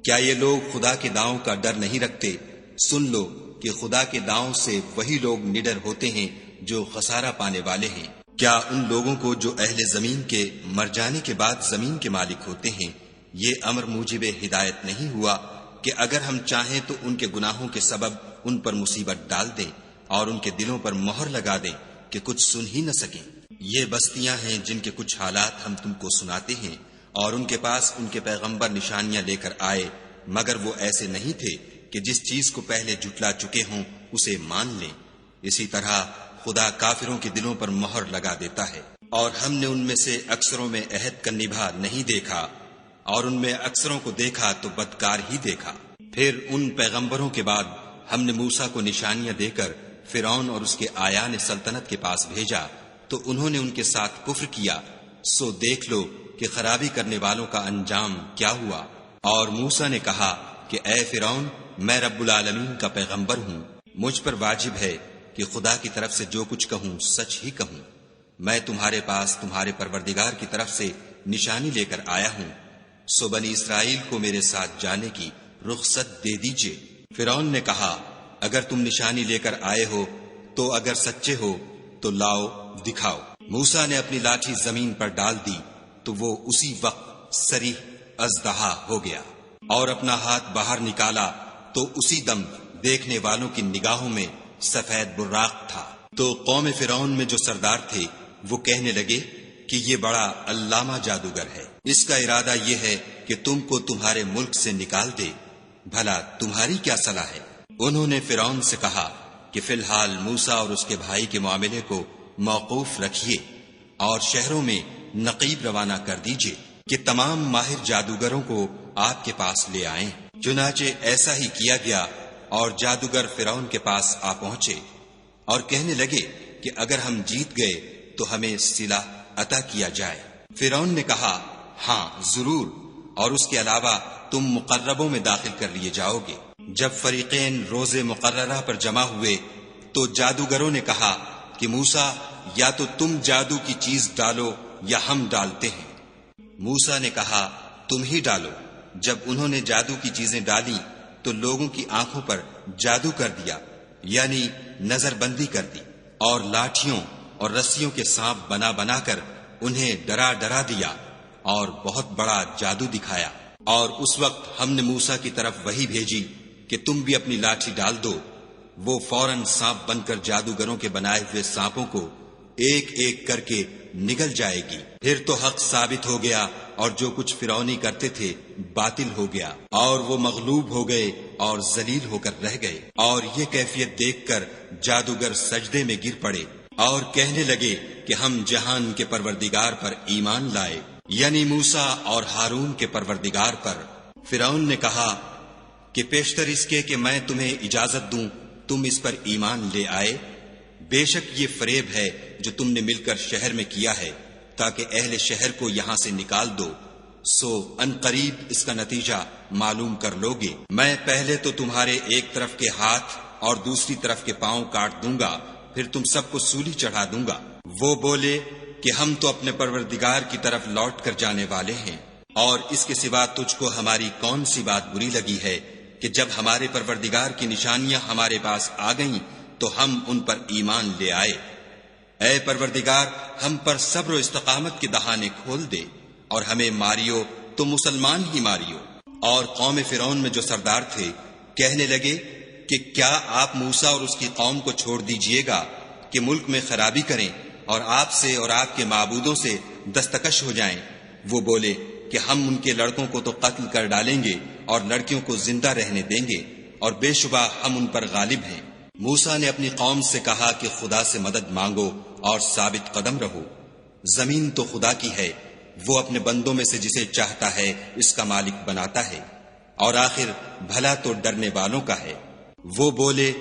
کیا یہ لوگ خدا کے داؤں کا ڈر نہیں رکھتے؟ سن لو کہ خدا کے داؤں سے وہی لوگ نڈر ہوتے ہیں جو خسارہ پانے والے ہیں۔ کیا ان لوگوں کو جو اہل زمین کے مر جانے کے بعد زمین کے مالک ہوتے ہیں یہ امر موجب ہدایت نہیں ہوا کہ اگر ہم چاہیں تو ان کے گناہوں کے سبب ان پر مصیبت ڈال دیں اور ان کے دلوں پر مہر لگا دیں کہ کچھ سن ہی نہ سکیں؟ یہ بستیاں ہیں جن کے کچھ حالات ہم تم کو سناتے ہیں، اور ان کے پاس ان کے پیغمبر نشانیاں لے کر آئے مگر وہ ایسے نہیں تھے کہ جس چیز کو پہلے جھٹلا چکے ہوں اسے مان لیں۔ اسی طرح خدا کافروں کے دلوں پر مہر لگا دیتا ہے۔ اور ہم نے ان میں سے اکثروں میں عہد کا نبھا نہیں دیکھا، اور ان میں اکثروں کو دیکھا تو بدکار ہی دیکھا۔ پھر ان پیغمبروں کے بعد ہم نے موسیٰ کو نشانیاں دے کر فرعون اور اس کے آیان سلطنت کے پاس بھیجا، تو انہوں نے ان کے ساتھ کفر کیا، سو دیکھ لو کہ خرابی کرنے والوں کا انجام کیا ہوا۔ اور موسیٰ نے کہا کہ اے فرعون، میں رب العالمین کا پیغمبر ہوں، مجھ پر واجب ہے کہ خدا کی طرف سے جو کچھ کہوں سچ ہی کہوں۔ میں تمہارے پاس تمہارے پروردگار کی طرف سے نشانی لے کر آیا ہوں، سو بنی اسرائیل کو میرے ساتھ جانے کی رخصت دے دیجئے۔ فرعون نے کہا اگر تم نشانی لے کر آئے ہو تو اگر سچے ہو تو لاؤ دکھاؤ۔ موسیٰ نے اپنی لاٹھی زمین پر ڈال دی تو وہ اسی وقت صریح اژدہا ہو گیا، اور اپنا ہاتھ باہر نکالا تو اسی دم دیکھنے والوں کی نگاہوں میں سفید براق تھا۔ تو قوم فرعون میں جو سردار تھے وہ کہنے لگے کہ یہ بڑا علامہ جادوگر ہے، اس کا ارادہ یہ ہے کہ تم کو تمہارے ملک سے نکال دے، بھلا تمہاری کیا صلاح ہے؟ انہوں نے فرعون سے کہا کہ فی الحال موسیٰ اور اس کے بھائی کے معاملے کو موقوف رکھیے اور شہروں میں نقیب روانہ کر دیجئے کہ تمام ماہر جادوگروں کو آپ کے پاس لے آئیں۔ چنانچہ ایسا ہی کیا گیا اور جادوگر فرعون کے پاس آ پہنچے اور کہنے لگے کہ اگر ہم جیت گئے تو ہمیں صلہ عطا کیا جائے۔ فرعون نے کہا ہاں ضرور، اور اس کے علاوہ تم مقربوں میں داخل کر لیے جاؤ گے۔ جب فریقین روز مقررہ پر جمع ہوئے تو جادوگروں نے کہا کہ موسیٰ یا تو تم جادو کی چیز ڈالو یا ہم ڈالتے ہیں۔ موسیٰ نے کہا تم ہی ڈالو۔ جب انہوں نے جادو کی چیزیں ڈالی تو لوگوں کی آنکھوں پر جادو کر دیا، یعنی نظر بندی کر دی، اور لاٹھیوں اور رسیوں کے سانپ بنا بنا کر انہیں ڈرا ڈرا دیا اور بہت بڑا جادو دکھایا۔ اور اس وقت ہم نے موسیٰ کی طرف وحی بھیجی کہ تم بھی اپنی لاٹھی ڈال دو۔ وہ فوراً سانپ بن کر جادوگروں کے بنائے ہوئے سانپوں کو ایک ایک کر کے نگل جائے گی۔ پھر تو حق ثابت ہو گیا اور جو کچھ فرعونی کرتے تھے باطل ہو گیا، اور وہ مغلوب ہو گئے اور ذلیل ہو کر رہ گئے۔ اور یہ کیفیت دیکھ کر جادوگر سجدے میں گر پڑے اور کہنے لگے کہ ہم جہان کے پروردگار پر ایمان لائے، یعنی موسیٰ اور ہارون کے پروردگار پر۔ فرعون نے کہا کہ پیشتر اس کے کہ میں تمہیں اجازت دوں تم اس پر ایمان لے آئے، بے شک یہ فریب ہے جو تم نے مل کر شہر میں کیا ہے تاکہ اہل شہر کو یہاں سے نکال دو، سو ان قریب اس کا نتیجہ معلوم کر لوگے۔ میں پہلے تو تمہارے ایک طرف کے ہاتھ اور دوسری طرف کے پاؤں کاٹ دوں گا، پھر تم سب کو سولی چڑھا دوں گا۔ وہ بولے کہ ہم تو اپنے پروردگار کی طرف لوٹ کر جانے والے ہیں، اور اس کے سوا تجھ کو ہماری کون سی بات بری لگی ہے کہ جب ہمارے پروردگار کی نشانیاں ہمارے پاس آ گئیں تو ہم ان پر ایمان لے آئے۔ اے پروردگار ہم پر صبر و استقامت کے دہانے کھول دے اور ہمیں ماریو تو مسلمان ہی ماریو۔ اور قوم فرعون میں جو سردار تھے کہنے لگے کہ کیا آپ موسیٰ اور اس کی قوم کو چھوڑ دیجئے گا کہ ملک میں خرابی کریں اور آپ سے اور آپ کے معبودوں سے دستکش ہو جائیں؟ وہ بولے کہ ہم ان کے لڑکوں کو تو قتل کر ڈالیں گے اور لڑکیوں کو زندہ رہنے دیں گے، اور بے شبہ ہم ان پر غالب ہیں۔ موسیٰ نے اپنی قوم سے کہا کہ خدا سے مدد مانگو اور ثابت قدم رہو۔ زمین تو خدا کی ہے، وہ اپنے بندوں میں سے جسے چاہتا ہے اس کا مالک بناتا ہے، اور آخر بھلا تو ڈرنے والوں کا ہے۔ وہ بولے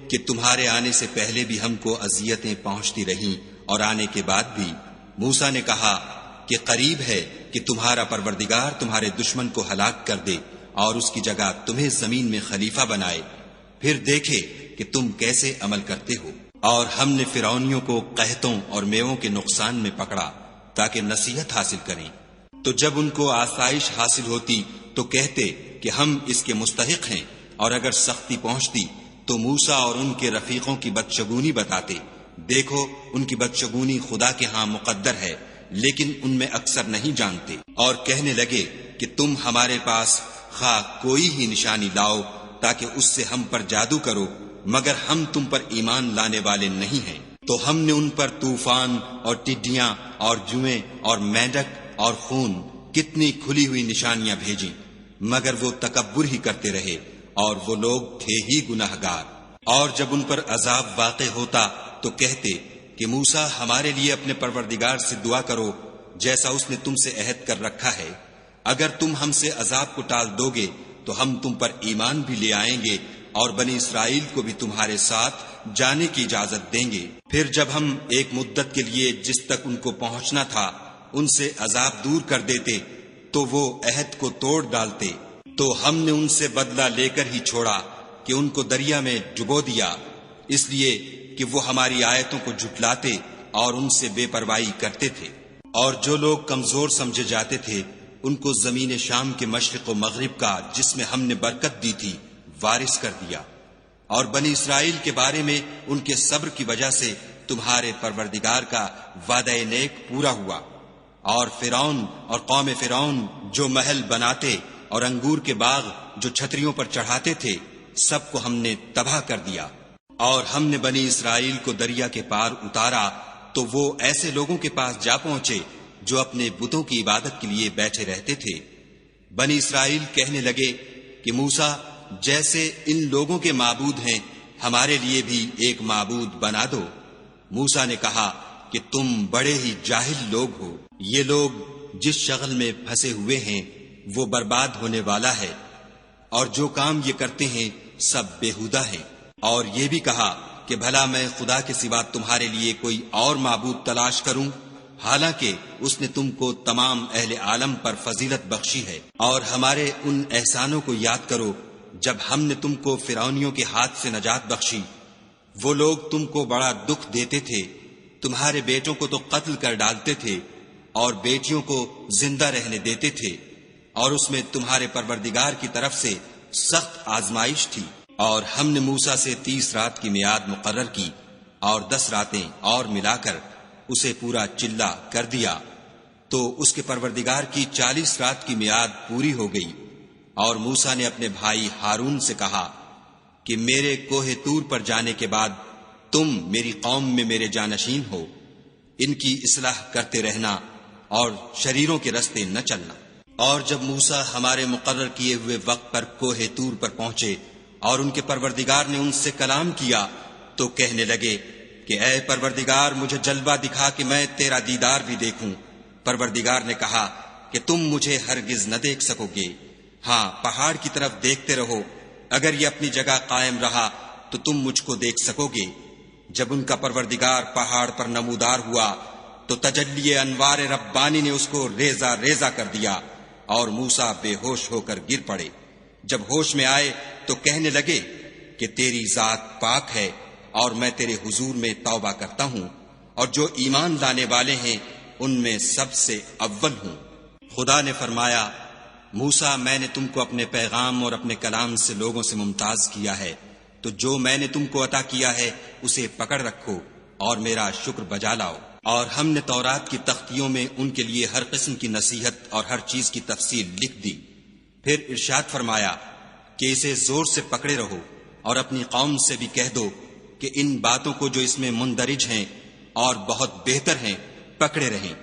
کہ تمہارے آنے سے پہلے بھی ہم کو اذیتیں پہنچتی رہیں اور آنے کے بعد بھی۔ موسیٰ نے کہا کہ قریب ہے کہ تمہارا پروردگار تمہارے دشمن کو ہلاک کر دے اور اس کی جگہ تمہیں زمین میں خلیفہ بنائے، پھر دیکھے کہ تم کیسے عمل کرتے ہو۔ اور ہم نے فرعونیوں کو قحطوں اور میووں کے نقصان میں پکڑا تاکہ نصیحت حاصل کریں، تو جب ان کو آسائش حاصل ہوتی تو کہتے کہ ہم اس کے مستحق ہیں، اور اگر سختی پہنچتی تو موسیٰ اور ان کے رفیقوں کی بدشگونی بتاتے۔ دیکھو ان کی بدشگونی خدا کے ہاں مقدر ہے، لیکن ان میں اکثر نہیں جانتے۔ اور کہنے لگے کہ تم ہمارے پاس خواہ کوئی ہی نشانی لاؤ تاکہ اس سے ہم پر جادو کرو، مگر ہم تم پر ایمان لانے والے نہیں ہیں۔ تو ہم نے ان پر طوفان اور ٹڈیاں اور جوئیں اور مینڈک اور خون کتنی کھلی ہوئی نشانیاں بھیجیں، مگر وہ تکبر ہی کرتے رہے، اور وہ لوگ تھے ہی گناہگار۔ اور جب ان پر عذاب واقع ہوتا تو کہتے کہ موسیٰ ہمارے لیے اپنے پروردگار سے دعا کرو جیسا اس نے تم سے عہد کر رکھا ہے، اگر تم ہم سے عذاب کو ٹال دو گے تو ہم تم پر ایمان بھی لے آئیں گے اور بنی اسرائیل کو بھی تمہارے ساتھ جانے کی اجازت دیں گے۔ پھر جب ہم ایک مدت کے لیے جس تک ان کو پہنچنا تھا ان سے عذاب دور کر دیتے تو وہ عہد کو توڑ ڈالتے، تو ہم نے ان سے بدلہ لے کر ہی چھوڑا کہ ان کو دریا میں ڈبو دیا، اس لیے کہ وہ ہماری آیتوں کو جھٹلاتے اور ان سے بے پرواہی کرتے تھے۔ اور جو لوگ کمزور سمجھے جاتے تھے ان کو زمین شام کے مشرق و مغرب کا جس میں ہم نے برکت دی تھی وارث کر دیا۔ اور بنی اسرائیل کے بارے میں ان کے صبر کی وجہ سے تمہارے پروردگار کا وعدہ نیک پورا ہوا۔ اور فرعون اور قوم فرعون جو محل بناتے اور انگور کے باغ جو چھتریوں پر چڑھاتے تھے سب کو ہم نے تباہ کر دیا۔ اور ہم نے بنی اسرائیل کو دریا کے پار اتارا تو وہ ایسے لوگوں کے پاس جا پہنچے جو اپنے بتوں کی عبادت کے لیے بیٹھے رہتے تھے۔ بنی اسرائیل کہنے لگے کہ موسیٰ جیسے ان لوگوں کے معبود ہیں ہمارے لیے بھی ایک معبود بنا دو۔ موسیٰ نے کہا کہ تم بڑے ہی جاہل لوگ ہو، یہ لوگ جس شغل میں پھنسے ہوئے ہیں وہ برباد ہونے والا ہے، اور جو کام یہ کرتے ہیں سب بیہودہ ہیں۔ اور یہ بھی کہا کہ بھلا میں خدا کے سوا تمہارے لیے کوئی اور معبود تلاش کروں، حالانکہ اس نے تم کو تمام اہل عالم پر فضیلت بخشی ہے۔ اور ہمارے ان احسانوں کو یاد کرو جب ہم نے تم کو فرعونیوں کے ہاتھ سے نجات بخشی۔ وہ لوگ تم کو بڑا دکھ دیتے تھے، تمہارے بیٹوں کو تو قتل کر ڈالتے تھے اور بیٹیوں کو زندہ رہنے دیتے تھے، اور اس میں تمہارے پروردگار کی طرف سے سخت آزمائش تھی۔ اور ہم نے موسیٰ سے 30 رات کی میعاد مقرر کی اور 10 راتیں اور ملا کر اسے پورا چلہ کر دیا، تو اس کے پروردگار کی 40 رات کی میعاد پوری ہو گئی۔ اور موسیٰ نے اپنے بھائی ہارون سے کہا کہ میرے کوہ طور پر جانے کے بعد تم میری قوم میں میرے جانشین ہو، ان کی اصلاح کرتے رہنا اور شریروں کے رستے نہ چلنا۔ اور جب موسیٰ ہمارے مقرر کیے ہوئے وقت پر کوہ طور پر پہنچے اور ان کے پروردگار نے ان سے کلام کیا تو کہنے لگے کہ اے پروردگار مجھے جلوہ دکھا کہ میں تیرا دیدار بھی دیکھوں۔ پروردگار نے کہا کہ تم مجھے ہرگز نہ دیکھ سکو گے، ہاں پہاڑ کی طرف دیکھتے رہو، اگر یہ اپنی جگہ قائم رہا تو تم مجھ کو دیکھ سکو گے۔ جب ان کا پروردگار پہاڑ پر نمودار ہوا تو تجلی انوار ربانی نے اس کو ریزہ ریزہ کر دیا اور موسیٰ بے ہوش ہو کر گر پڑے۔ جب ہوش میں آئے تو کہنے لگے کہ تیری ذات پاک ہے اور میں تیرے حضور میں توبہ کرتا ہوں، اور جو ایمان لانے والے ہیں ان میں سب سے اول ہوں۔ خدا نے فرمایا موسیٰ میں نے تم کو اپنے پیغام اور اپنے کلام سے لوگوں سے ممتاز کیا ہے، تو جو میں نے تم کو عطا کیا ہے اسے پکڑ رکھو اور میرا شکر بجا لاؤ۔ اور ہم نے تورات کی تختیوں میں ان کے لیے ہر قسم کی نصیحت اور ہر چیز کی تفصیل لکھ دی۔ پھر ارشاد فرمایا کہ اسے زور سے پکڑے رہو اور اپنی قوم سے بھی کہہ دو کہ ان باتوں کو جو اس میں مندرج ہیں اور بہت بہتر ہیں پکڑے رہیں۔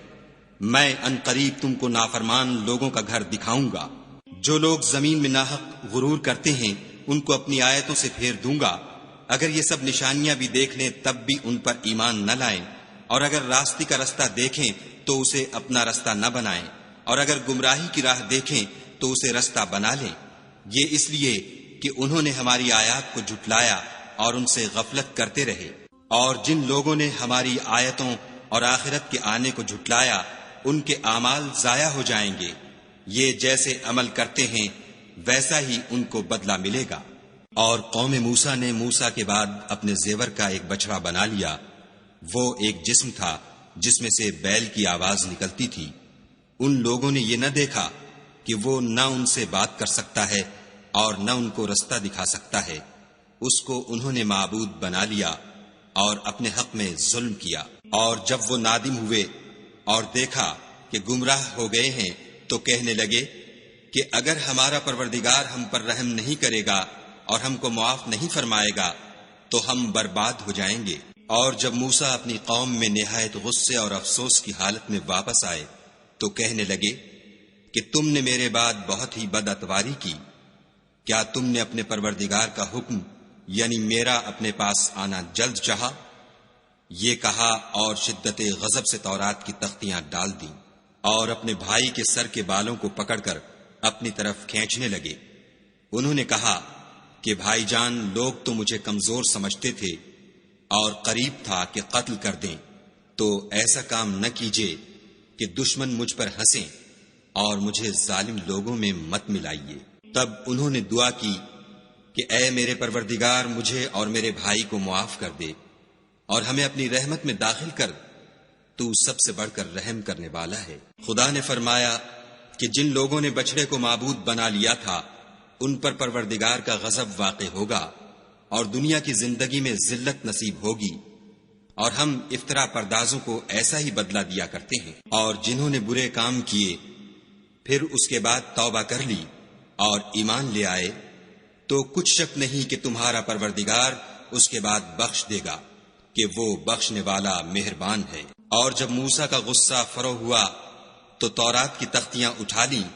میں ان قریب تم کو نافرمان لوگوں کا گھر دکھاؤں گا۔ جو لوگ زمین میں ناحق غرور کرتے ہیں ان کو اپنی آیتوں سے پھیر دوں گا۔ اگر یہ سب نشانیاں بھی دیکھ لیں تب بھی ان پر ایمان نہ لائیں، اور اگر راستے کا رستہ دیکھیں تو اسے اپنا رستہ نہ بنائیں، اور اگر گمراہی کی راہ دیکھیں تو اسے رستہ بنا لیں۔ یہ اس لیے کہ انہوں نے ہماری آیات کو جھٹلایا اور ان سے غفلت کرتے رہے۔ اور جن لوگوں نے ہماری آیتوں اور آخرت کے آنے کو جھٹلایا ان کے اعمال ضائع ہو جائیں گے۔ یہ جیسے عمل کرتے ہیں ویسا ہی ان کو بدلہ ملے گا۔ اور قوم موسیٰ نے موسیٰ کے بعد اپنے زیور کا ایک بچڑا بنا لیا۔ وہ ایک جسم تھا جس میں سے بیل کی آواز نکلتی تھی۔ ان لوگوں نے یہ نہ دیکھا کہ وہ نہ ان سے بات کر سکتا ہے اور نہ ان کو رستہ دکھا سکتا ہے، اس کو انہوں نے معبود بنا لیا اور اپنے حق میں ظلم کیا۔ اور جب وہ نادم ہوئے اور دیکھا کہ گمراہ ہو گئے ہیں تو کہنے لگے کہ اگر ہمارا پروردگار ہم پر رحم نہیں کرے گا اور ہم کو معاف نہیں فرمائے گا تو ہم برباد ہو جائیں گے۔ اور جب موسیٰ اپنی قوم میں نہایت غصے اور افسوس کی حالت میں واپس آئے تو کہنے لگے کہ تم نے میرے بعد بہت ہی بد اتواری کی۔ کیا تم نے اپنے پروردگار کا حکم یعنی میرا اپنے پاس آنا جلد چاہا؟ یہ کہا اور شدت غضب سے تورات کی تختیاں ڈال دیں اور اپنے بھائی کے سر کے بالوں کو پکڑ کر اپنی طرف کھینچنے لگے۔ انہوں نے کہا کہ بھائی جان لوگ تو مجھے کمزور سمجھتے تھے اور قریب تھا کہ قتل کر دیں، تو ایسا کام نہ کیجیے کہ دشمن مجھ پر ہنسیں اور مجھے ظالم لوگوں میں مت ملائیے۔ تب انہوں نے دعا کی کہ اے میرے پروردگار مجھے اور میرے بھائی کو معاف کر دے اور ہمیں اپنی رحمت میں داخل کر، تو سب سے بڑھ کر رحم کرنے والا ہے۔ خدا نے فرمایا کہ جن لوگوں نے بچڑے کو معبود بنا لیا تھا ان پر پروردگار کا غضب واقع ہوگا اور دنیا کی زندگی میں ذلت نصیب ہوگی، اور ہم افطرا پردازوں کو ایسا ہی بدلہ دیا کرتے ہیں۔ اور جنہوں نے برے کام کیے پھر اس کے بعد توبہ کر لی اور ایمان لے آئے تو کچھ شک نہیں کہ تمہارا پروردگار اس کے بعد بخش دے گا کہ وہ بخشنے والا مہربان ہے۔ اور جب موسیٰ کا غصہ فرو ہوا تو تورات کی تختیاں اٹھا لیں،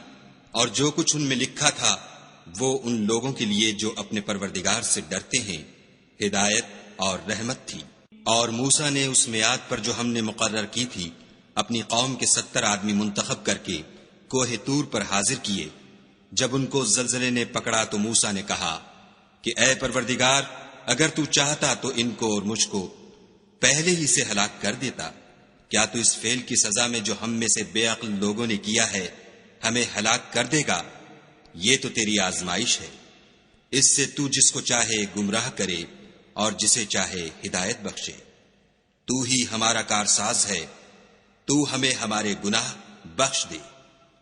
اور جو کچھ ان میں لکھا تھا وہ ان لوگوں کے لیے جو اپنے پروردگار سے ڈرتے ہیں ہدایت اور رحمت تھی۔ اور موسیٰ نے اس میعاد پر جو ہم نے مقرر کی تھی اپنی قوم کے 70 آدمی منتخب کر کے کوہ طور پر حاضر کیے، جب ان کو زلزلے نے پکڑا تو موسیٰ نے کہا کہ اے پروردگار، اگر تو چاہتا تو ان کو اور مجھ کو پہلے ہی سے ہلاک کر دیتا۔ کیا تو اس فعل کی سزا میں جو ہم میں سے بے عقل لوگوں نے کیا ہے ہمیں ہلاک کر دے گا؟ یہ تو تیری آزمائش ہے، اس سے تو جس کو چاہے گمراہ کرے اور جسے چاہے ہدایت بخشے۔ تو ہی ہمارا کارساز ہے، تو ہمیں ہمارے گناہ بخش دے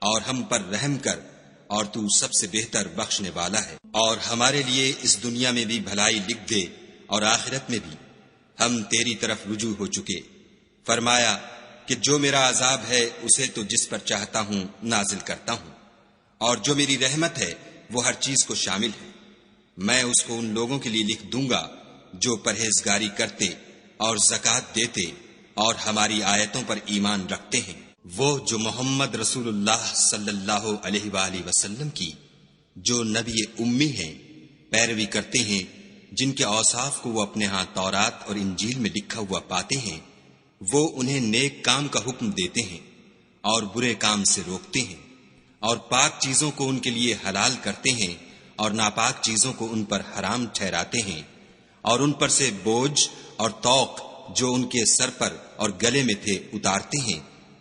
اور ہم پر رحم کر، اور تو سب سے بہتر بخشنے والا ہے۔ اور ہمارے لیے اس دنیا میں بھی بھلائی لکھ دے اور آخرت میں بھی، ہم تیری طرف رجوع ہو چکے۔ فرمایا کہ جو میرا عذاب ہے اسے تو جس پر چاہتا ہوں نازل کرتا ہوں، اور جو میری رحمت ہے وہ ہر چیز کو شامل ہے۔ میں اس کو ان لوگوں کے لیے لکھ دوں گا جو پرہیزگاری کرتے اور زکوٰۃ دیتے اور ہماری آیتوں پر ایمان رکھتے ہیں۔ وہ جو محمد رسول اللہ صلی اللہ علیہ وآلہ وسلم کی، جو نبی امی ہیں، پیروی کرتے ہیں، جن کے اوصاف کو وہ اپنے ہاں تورات اور انجیل میں لکھا ہوا پاتے ہیں، وہ انہیں نیک کام کا حکم دیتے ہیں اور برے کام سے روکتے ہیں، اور پاک چیزوں کو ان کے لیے حلال کرتے ہیں اور ناپاک چیزوں کو ان پر حرام ٹھہراتے ہیں، اور ان پر سے بوجھ اور طوق جو ان کے سر پر اور گلے میں تھے اتارتے ہیں۔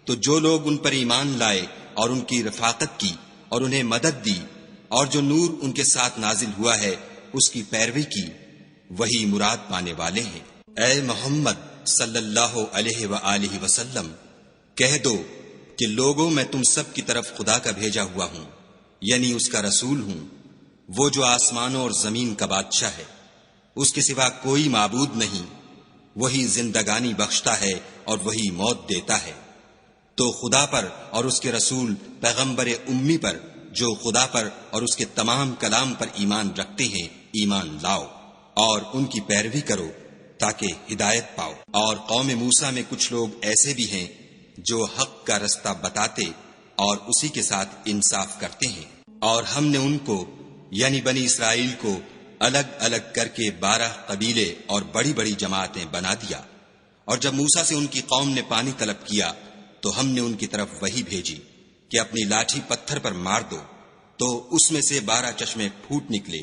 تو جو لوگ ان پر ایمان لائے اور ان کی رفاقت کی اور انہیں مدد دی، اور جو نور ان کے ساتھ نازل ہوا ہے اس کی پیروی کی، وہی مراد پانے والے ہیں۔ اے محمد صلی اللہ علیہ وآلہ وسلم، کہہ دو کہ لوگوں، میں تم سب کی طرف خدا کا بھیجا ہوا ہوں، یعنی اس کا رسول ہوں، وہ جو آسمانوں اور زمین کا بادشاہ ہے، اس کے سوا کوئی معبود نہیں، وہی زندگانی بخشتا ہے اور وہی موت دیتا ہے۔ تو خدا پر اور اس کے رسول پیغمبر امی پر، جو خدا پر اور اس کے تمام کلام پر ایمان رکھتے ہیں، ایمان لاؤ اور ان کی پیروی کرو تاکہ ہدایت پاؤ۔ اور قوم موسیٰ میں کچھ لوگ ایسے بھی ہیں جو حق کا رستہ بتاتے اور اسی کے ساتھ انصاف کرتے ہیں، اور ہم نے ان کو یعنی بنی اسرائیل کو الگ الگ کر کے 12 قبیلے اور بڑی بڑی جماعتیں بنا دیا۔ اور جب موسیٰ سے ان کی قوم نے پانی طلب کیا تو ہم نے ان کی طرف وحی بھیجی کہ اپنی لاٹھی پتھر پر مار دو، تو اس میں سے 12 چشمے پھوٹ نکلے،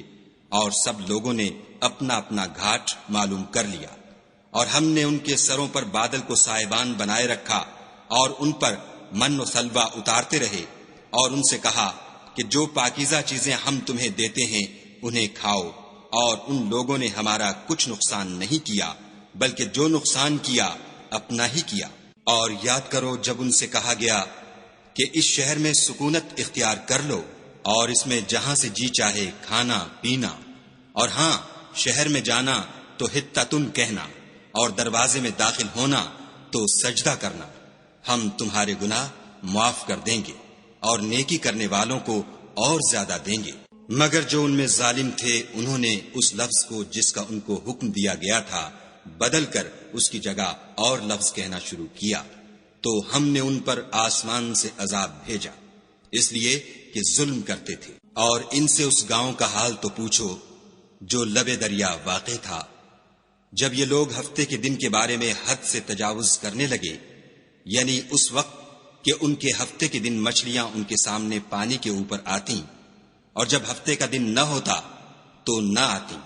اور سب لوگوں نے اپنا اپنا گھاٹ معلوم کر لیا۔ اور ہم نے ان کے سروں پر بادل کو سائبان بنائے رکھا اور ان پر من و سلوہ اتارتے رہے، اور ان سے کہا کہ جو پاکیزہ چیزیں ہم تمہیں دیتے ہیں انہیں کھاؤ، اور ان لوگوں نے ہمارا کچھ نقصان نہیں کیا، بلکہ جو نقصان کیا اپنا ہی کیا۔ اور یاد کرو جب ان سے کہا گیا کہ اس شہر میں سکونت اختیار کر لو اور اس میں جہاں سے جی چاہے کھانا پینا، اور ہاں شہر میں جانا تو حطتن کہنا، اور دروازے میں داخل ہونا تو سجدہ کرنا، ہم تمہارے گناہ معاف کر دیں گے اور نیکی کرنے والوں کو اور زیادہ دیں گے۔ مگر جو ان میں ظالم تھے انہوں نے اس لفظ کو جس کا ان کو حکم دیا گیا تھا بدل کر اس کی جگہ اور لفظ کہنا شروع کیا، تو ہم نے ان پر آسمان سے عذاب بھیجا، اس لیے کہ ظلم کرتے تھے۔ اور ان سے اس گاؤں کا حال تو پوچھو جو لبے دریا واقع تھا۔ جب یہ لوگ ہفتے کے دن کے بارے میں حد سے تجاوز کرنے لگے، یعنی اس وقت کہ ان کے ہفتے کے دن مچھلیاں ان کے سامنے پانی کے اوپر آتی، اور جب ہفتے کا دن نہ ہوتا تو نہ آتی،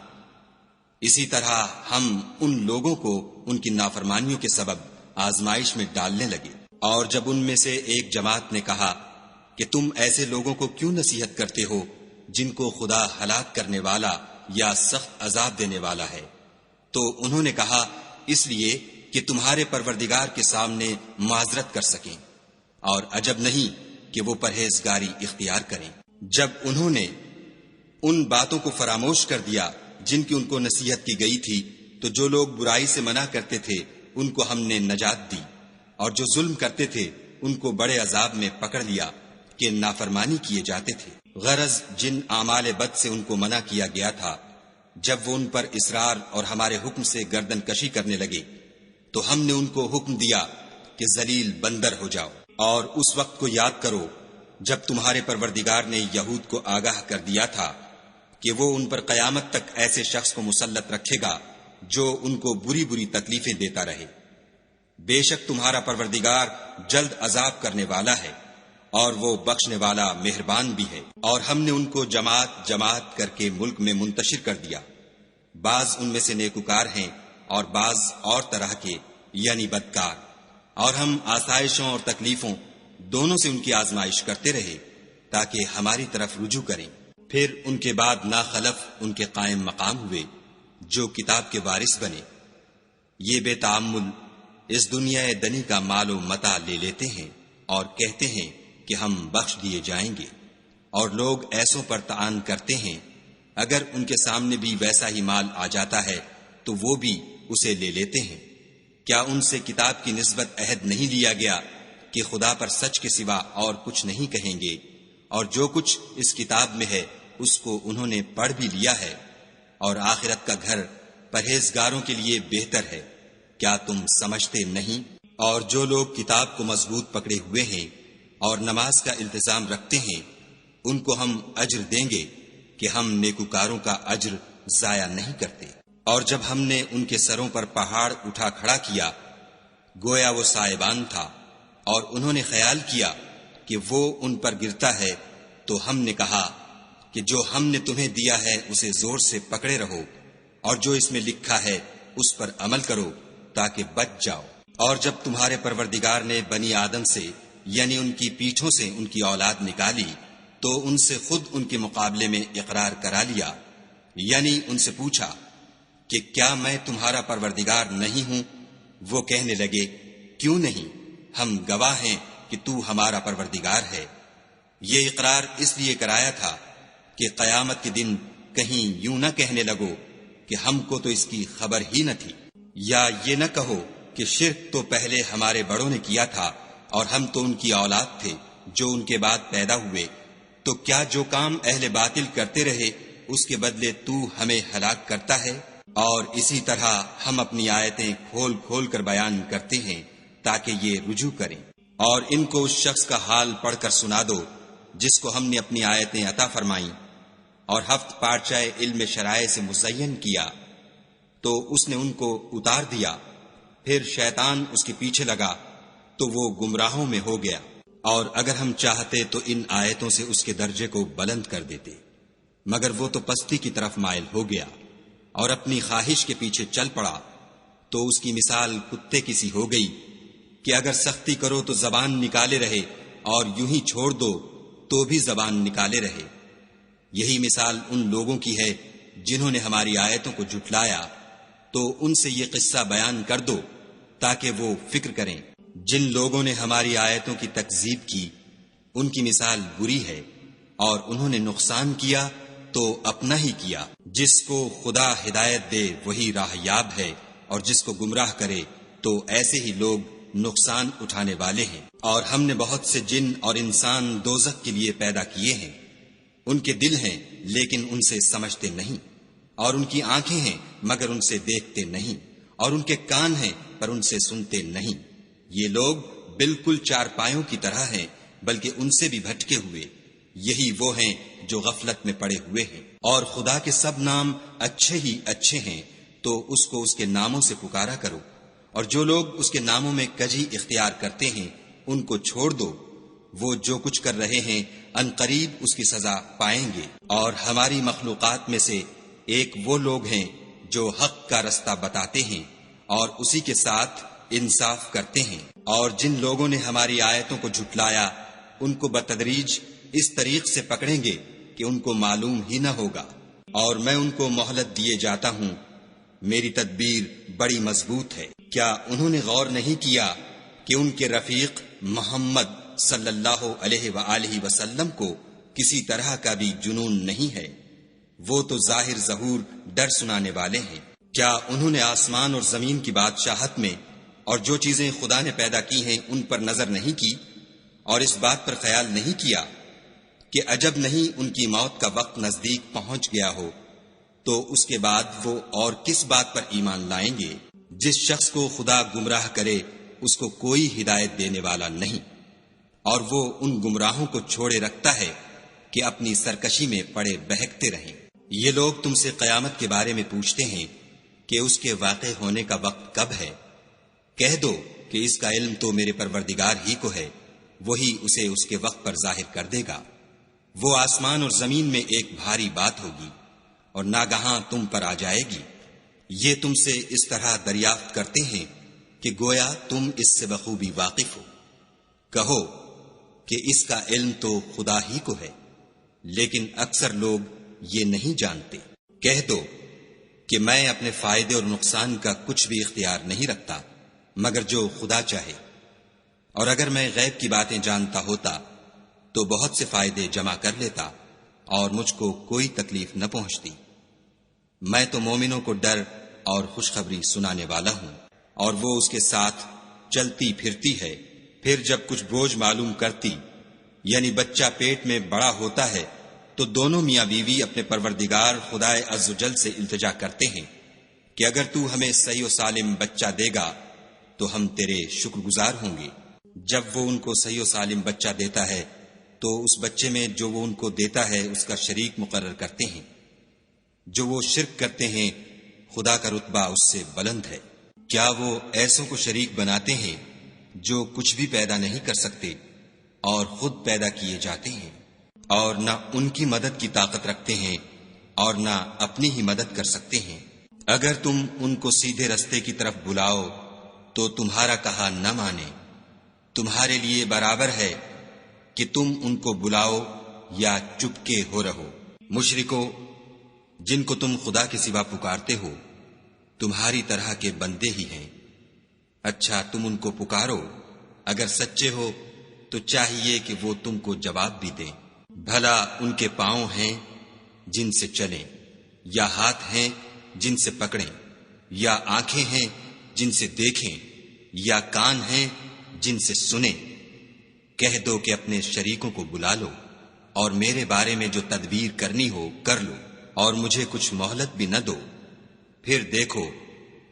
اسی طرح ہم ان لوگوں کو ان کی نافرمانیوں کے سبب آزمائش میں ڈالنے لگے۔ اور جب ان میں سے ایک جماعت نے کہا کہ تم ایسے لوگوں کو کیوں نصیحت کرتے ہو جن کو خدا ہلاک کرنے والا یا سخت عذاب دینے والا ہے، تو انہوں نے کہا اس لیے کہ تمہارے پروردگار کے سامنے معذرت کر سکیں، اور عجب نہیں کہ وہ پرہیزگاری اختیار کریں۔ جب انہوں نے ان باتوں کو فراموش کر دیا جن کی ان کو نصیحت کی گئی تھی، تو جو لوگ برائی سے منع کرتے تھے ان کو ہم نے نجات دی، اور جو ظلم کرتے تھے ان کو بڑے عذاب میں پکڑ لیا کہ نافرمانی کیے جاتے تھے۔ غرض جن اعمال بد سے ان کو منع کیا گیا تھا، جب وہ ان پر اصرار اور ہمارے حکم سے گردن کشی کرنے لگے تو ہم نے ان کو حکم دیا کہ ذلیل بندر ہو جاؤ۔ اور اس وقت کو یاد کرو جب تمہارے پروردگار نے یہود کو آگاہ کر دیا تھا کہ وہ ان پر قیامت تک ایسے شخص کو مسلط رکھے گا جو ان کو بری بری تکلیفیں دیتا رہے۔ بے شک تمہارا پروردگار جلد عذاب کرنے والا ہے اور وہ بخشنے والا مہربان بھی ہے۔ اور ہم نے ان کو جماعت جماعت کر کے ملک میں منتشر کر دیا، بعض ان میں سے نیکوکار ہیں اور بعض اور طرح کے یعنی بدکار، اور ہم آسائشوں اور تکلیفوں دونوں سے ان کی آزمائش کرتے رہے تاکہ ہماری طرف رجوع کریں۔ پھر ان کے بعد ناخلف ان کے قائم مقام ہوئے جو کتاب کے وارث بنے، یہ بے تعمل اس دنیا دنی کا مال و متاع لے لیتے ہیں اور کہتے ہیں کہ ہم بخش دیے جائیں گے، اور لوگ ایسوں پر طعن کرتے ہیں اگر ان کے سامنے بھی ویسا ہی مال آ جاتا ہے تو وہ بھی اسے لے لیتے ہیں۔ کیا ان سے کتاب کی نسبت عہد نہیں لیا گیا کہ خدا پر سچ کے سوا اور کچھ نہیں کہیں گے، اور جو کچھ اس کتاب میں ہے اس کو انہوں نے پڑھ بھی لیا ہے، اور آخرت کا گھر پرہیزگاروں کے لیے بہتر ہے، کیا تم سمجھتے نہیں؟ اور جو لوگ کتاب کو مضبوط پکڑے ہوئے ہیں اور نماز کا التزام رکھتے ہیں ان کو ہم اجر دیں گے کہ ہم نیکوکاروں کا اجر ضائع نہیں کرتے۔ اور جب ہم نے ان کے سروں پر پہاڑ اٹھا کھڑا کیا گویا وہ سائبان تھا، اور انہوں نے خیال کیا کہ وہ ان پر گرتا ہے، تو ہم نے کہا کہ جو ہم نے تمہیں دیا ہے اسے زور سے پکڑے رہو، اور جو اس میں لکھا ہے اس پر عمل کرو تاکہ بچ جاؤ۔ اور جب تمہارے پروردگار نے بنی آدم سے یعنی ان کی پیٹھوں سے ان کی اولاد نکالی تو ان سے خود ان کے مقابلے میں اقرار کرا لیا، یعنی ان سے پوچھا کہ کیا میں تمہارا پروردگار نہیں ہوں؟ وہ کہنے لگے کیوں نہیں، ہم گواہ ہیں کہ تو ہمارا پروردگار ہے۔ یہ اقرار اس لیے کرایا تھا کہ قیامت کے دن کہیں یوں نہ کہنے لگو کہ ہم کو تو اس کی خبر ہی نہ تھی، یا یہ نہ کہو کہ شرک تو پہلے ہمارے بڑوں نے کیا تھا اور ہم تو ان کی اولاد تھے جو ان کے بعد پیدا ہوئے، تو کیا جو کام اہل باطل کرتے رہے اس کے بدلے تو ہمیں ہلاک کرتا ہے؟ اور اسی طرح ہم اپنی آیتیں کھول کھول کر بیان کرتے ہیں تاکہ یہ رجوع کریں۔ اور ان کو اس شخص کا حال پڑھ کر سنا دو جس کو ہم نے اپنی آیتیں عطا فرمائیں اور ہفت پارچہ علم شرائع سے مزین کیا تو اس نے ان کو اتار دیا، پھر شیطان اس کے پیچھے لگا تو وہ گمراہوں میں ہو گیا۔ اور اگر ہم چاہتے تو ان آیتوں سے اس کے درجے کو بلند کر دیتے، مگر وہ تو پستی کی طرف مائل ہو گیا اور اپنی خواہش کے پیچھے چل پڑا، تو اس کی مثال کتے کی سی ہو گئی کہ اگر سختی کرو تو زبان نکالے رہے اور یوں ہی چھوڑ دو تو بھی زبان نکالے رہے۔ یہی مثال ان لوگوں کی ہے جنہوں نے ہماری آیتوں کو جھٹلایا، تو ان سے یہ قصہ بیان کر دو تاکہ وہ فکر کریں۔ جن لوگوں نے ہماری آیتوں کی تکذیب کی ان کی مثال بری ہے، اور انہوں نے نقصان کیا تو اپنا ہی کیا۔ جس کو خدا ہدایت دے وہی راہ یاب ہے، اور جس کو گمراہ کرے تو ایسے ہی لوگ نقصان اٹھانے والے ہیں۔ اور ہم نے بہت سے جن اور انسان دوزخ کے لیے پیدا کیے ہیں، ان کے دل ہیں لیکن ان سے سمجھتے نہیں، اور ان کی آنکھیں ہیں مگر ان سے دیکھتے نہیں، اور ان کے کان ہیں پر ان سے سنتے نہیں۔ یہ لوگ بالکل چار پایوں کی طرح ہیں بلکہ ان سے بھی بھٹکے ہوئے، یہی وہ ہیں جو غفلت میں پڑے ہوئے ہیں۔ اور خدا کے سب نام اچھے ہی اچھے ہیں تو اس کو اس کے ناموں سے پکارا کرو، اور جو لوگ اس کے ناموں میں کجی اختیار کرتے ہیں ان کو چھوڑ دو، وہ جو کچھ کر رہے ہیں ان قریب اس کی سزا پائیں گے۔ اور ہماری مخلوقات میں سے ایک وہ لوگ ہیں جو حق کا رستہ بتاتے ہیں اور اسی کے ساتھ انصاف کرتے ہیں۔ اور جن لوگوں نے ہماری آیتوں کو جھٹلایا ان کو بتدریج اس طریق سے پکڑیں گے کہ ان کو معلوم ہی نہ ہوگا، اور میں ان کو مہلت دیے جاتا ہوں، میری تدبیر بڑی مضبوط ہے۔ کیا انہوں نے غور نہیں کیا کہ ان کے رفیق محمد صلی اللہ علیہ وآلہ وسلم کو کسی طرح کا بھی جنون نہیں ہے؟ وہ تو ظاہر ظہور ڈر سنانے والے ہیں۔ کیا انہوں نے آسمان اور زمین کی بادشاہت میں اور جو چیزیں خدا نے پیدا کی ہیں ان پر نظر نہیں کی، اور اس بات پر خیال نہیں کیا کہ عجب نہیں ان کی موت کا وقت نزدیک پہنچ گیا ہو تو اس کے بعد وہ اور کس بات پر ایمان لائیں گے؟ جس شخص کو خدا گمراہ کرے اس کو کوئی ہدایت دینے والا نہیں، اور وہ ان گمراہوں کو چھوڑے رکھتا ہے کہ اپنی سرکشی میں پڑے بہکتے رہیں۔ یہ لوگ تم سے قیامت کے بارے میں پوچھتے ہیں کہ اس کے واقع ہونے کا وقت کب ہے؟ کہہ دو کہ اس کا علم تو میرے پروردگار ہی کو ہے، وہی اسے اس کے وقت پر ظاہر کر دے گا۔ وہ آسمان اور زمین میں ایک بھاری بات ہوگی اور ناگہاں تم پر آ جائے گی۔ یہ تم سے اس طرح دریافت کرتے ہیں کہ گویا تم اس سے بخوبی واقف ہو۔ کہو کہ اس کا علم تو خدا ہی کو ہے، لیکن اکثر لوگ یہ نہیں جانتے۔ کہہ دو کہ میں اپنے فائدے اور نقصان کا کچھ بھی اختیار نہیں رکھتا مگر جو خدا چاہے، اور اگر میں غیب کی باتیں جانتا ہوتا تو بہت سے فائدے جمع کر لیتا اور مجھ کو کوئی تکلیف نہ پہنچتی۔ میں تو مومنوں کو ڈر اور خوشخبری سنانے والا ہوں، اور وہ اس کے ساتھ چلتی پھرتی ہے۔ پھر جب کچھ بوجھ معلوم کرتی یعنی بچہ پیٹ میں بڑا ہوتا ہے تو دونوں میاں بیوی اپنے پروردگار خدائے عز و جل سے التجا کرتے ہیں کہ اگر تو ہمیں صحیح و سالم بچہ دے گا تو ہم تیرے شکر گزار ہوں گے۔ جب وہ ان کو صحیح و سالم بچہ دیتا ہے تو اس بچے میں جو وہ ان کو دیتا ہے اس کا شریک مقرر کرتے ہیں۔ جو وہ شرک کرتے ہیں خدا کا رتبہ اس سے بلند ہے۔ کیا وہ ایسوں کو شریک بناتے ہیں جو کچھ بھی پیدا نہیں کر سکتے اور خود پیدا کیے جاتے ہیں، اور نہ ان کی مدد کی طاقت رکھتے ہیں اور نہ اپنی ہی مدد کر سکتے ہیں۔ اگر تم ان کو سیدھے رستے کی طرف بلاؤ تو تمہارا کہا نہ مانے۔ تمہارے لیے برابر ہے کہ تم ان کو بلاؤ یا چپکے ہو رہو۔ مشرکو جن کو تم خدا کے سوا پکارتے ہو تمہاری طرح کے بندے ہی ہیں۔ اچھا تم ان کو پکارو، اگر سچے ہو تو چاہیے کہ وہ تم کو جواب بھی دیں۔ بھلا ان کے پاؤں ہیں جن سے چلیں، یا ہاتھ ہیں جن سے پکڑیں، یا آنکھیں ہیں جن سے دیکھیں، یا کان ہیں جن سے سنیں۔ کہہ دو کہ اپنے شریکوں کو بلا لو اور میرے بارے میں جو تدبیر کرنی ہو کر لو، اور مجھے کچھ مہلت بھی نہ دو، پھر دیکھو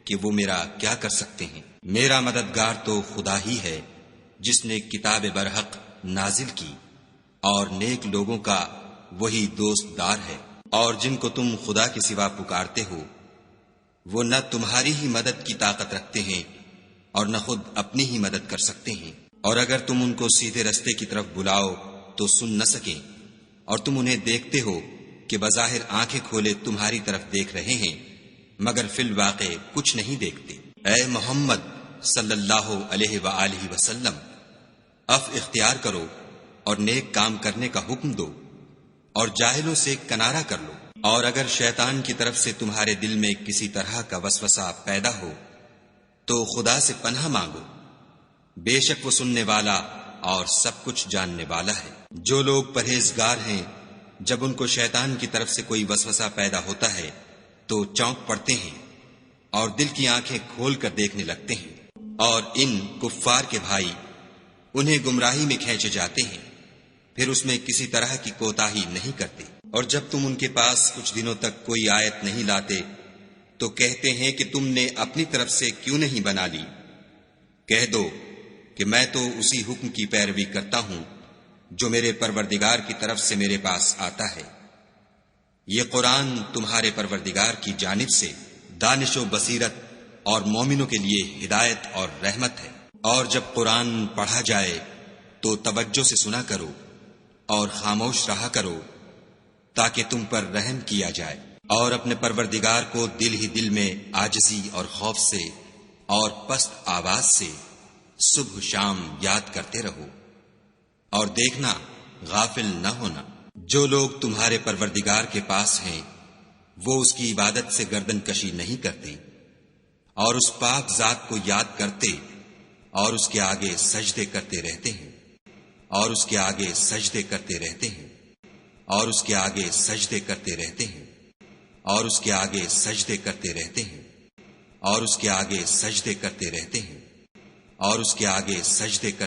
کہ وہ میرا کیا کر سکتے ہیں۔ میرا مددگار تو خدا ہی ہے جس نے کتاب برحق نازل کی، اور نیک لوگوں کا وہی دوست دار ہے۔ اور جن کو تم خدا کے سوا پکارتے ہو وہ نہ تمہاری ہی مدد کی طاقت رکھتے ہیں اور نہ خود اپنی ہی مدد کر سکتے ہیں۔ اور اگر تم ان کو سیدھے رستے کی طرف بلاؤ تو سن نہ سکیں، اور تم انہیں دیکھتے ہو کہ بظاہر آنکھیں کھولے تمہاری طرف دیکھ رہے ہیں مگر فی الواقع کچھ نہیں دیکھتے۔ اے محمد صلی اللہ علیہ وآلہ وسلم، عفو اختیار کرو اور نیک کام کرنے کا حکم دو اور جاہلوں سے کنارہ کر لو۔ اور اگر شیطان کی طرف سے تمہارے دل میں کسی طرح کا وسوسہ پیدا ہو تو خدا سے پناہ مانگو، بے شک وہ سننے والا اور سب کچھ جاننے والا ہے۔ جو لوگ پرہیزگار ہیں جب ان کو شیطان کی طرف سے کوئی وسوسہ پیدا ہوتا ہے تو چونک پڑتے ہیں اور دل کی آنکھیں کھول کر دیکھنے لگتے ہیں، اور ان کفار کے بھائی انہیں گمراہی میں کھینچے جاتے ہیں، پھر اس میں کسی طرح کی کوتاہی نہیں کرتے۔ اور جب تم ان کے پاس کچھ دنوں تک کوئی آیت نہیں لاتے تو کہتے ہیں کہ تم نے اپنی طرف سے کیوں نہیں بنا لی۔ کہہ دو کہ میں تو اسی حکم کی پیروی کرتا ہوں جو میرے پروردگار کی طرف سے میرے پاس آتا ہے۔ یہ قرآن تمہارے پروردگار کی جانب سے دانش و بصیرت اور مومنوں کے لیے ہدایت اور رحمت ہے۔ اور جب قرآن پڑھا جائے تو توجہ سے سنا کرو اور خاموش رہا کرو تاکہ تم پر رحم کیا جائے، اور اپنے پروردگار کو دل ہی دل میں عاجزی اور خوف سے اور پست آواز سے صبح شام یاد کرتے رہو، اور دیکھنا غافل نہ ہونا۔ جو لوگ تمہارے پروردگار کے پاس ہیں وہ اس کی عبادت سے گردن کشی نہیں کرتے اور اس پاک ذات کو یاد کرتے اور اس کے آگے سجدے کرتے رہتے ہیں، اور اس کے آگے سجدے کرتے رہتے ہیں، اور اس کے آگے سجدے کرتے رہتے ہیں، اور اس کے آگے سجدے کرتے رہتے ہیں، اور اس کے آگے سجدے کرتے رہتے ہیں، اور اس کے آگے سجدے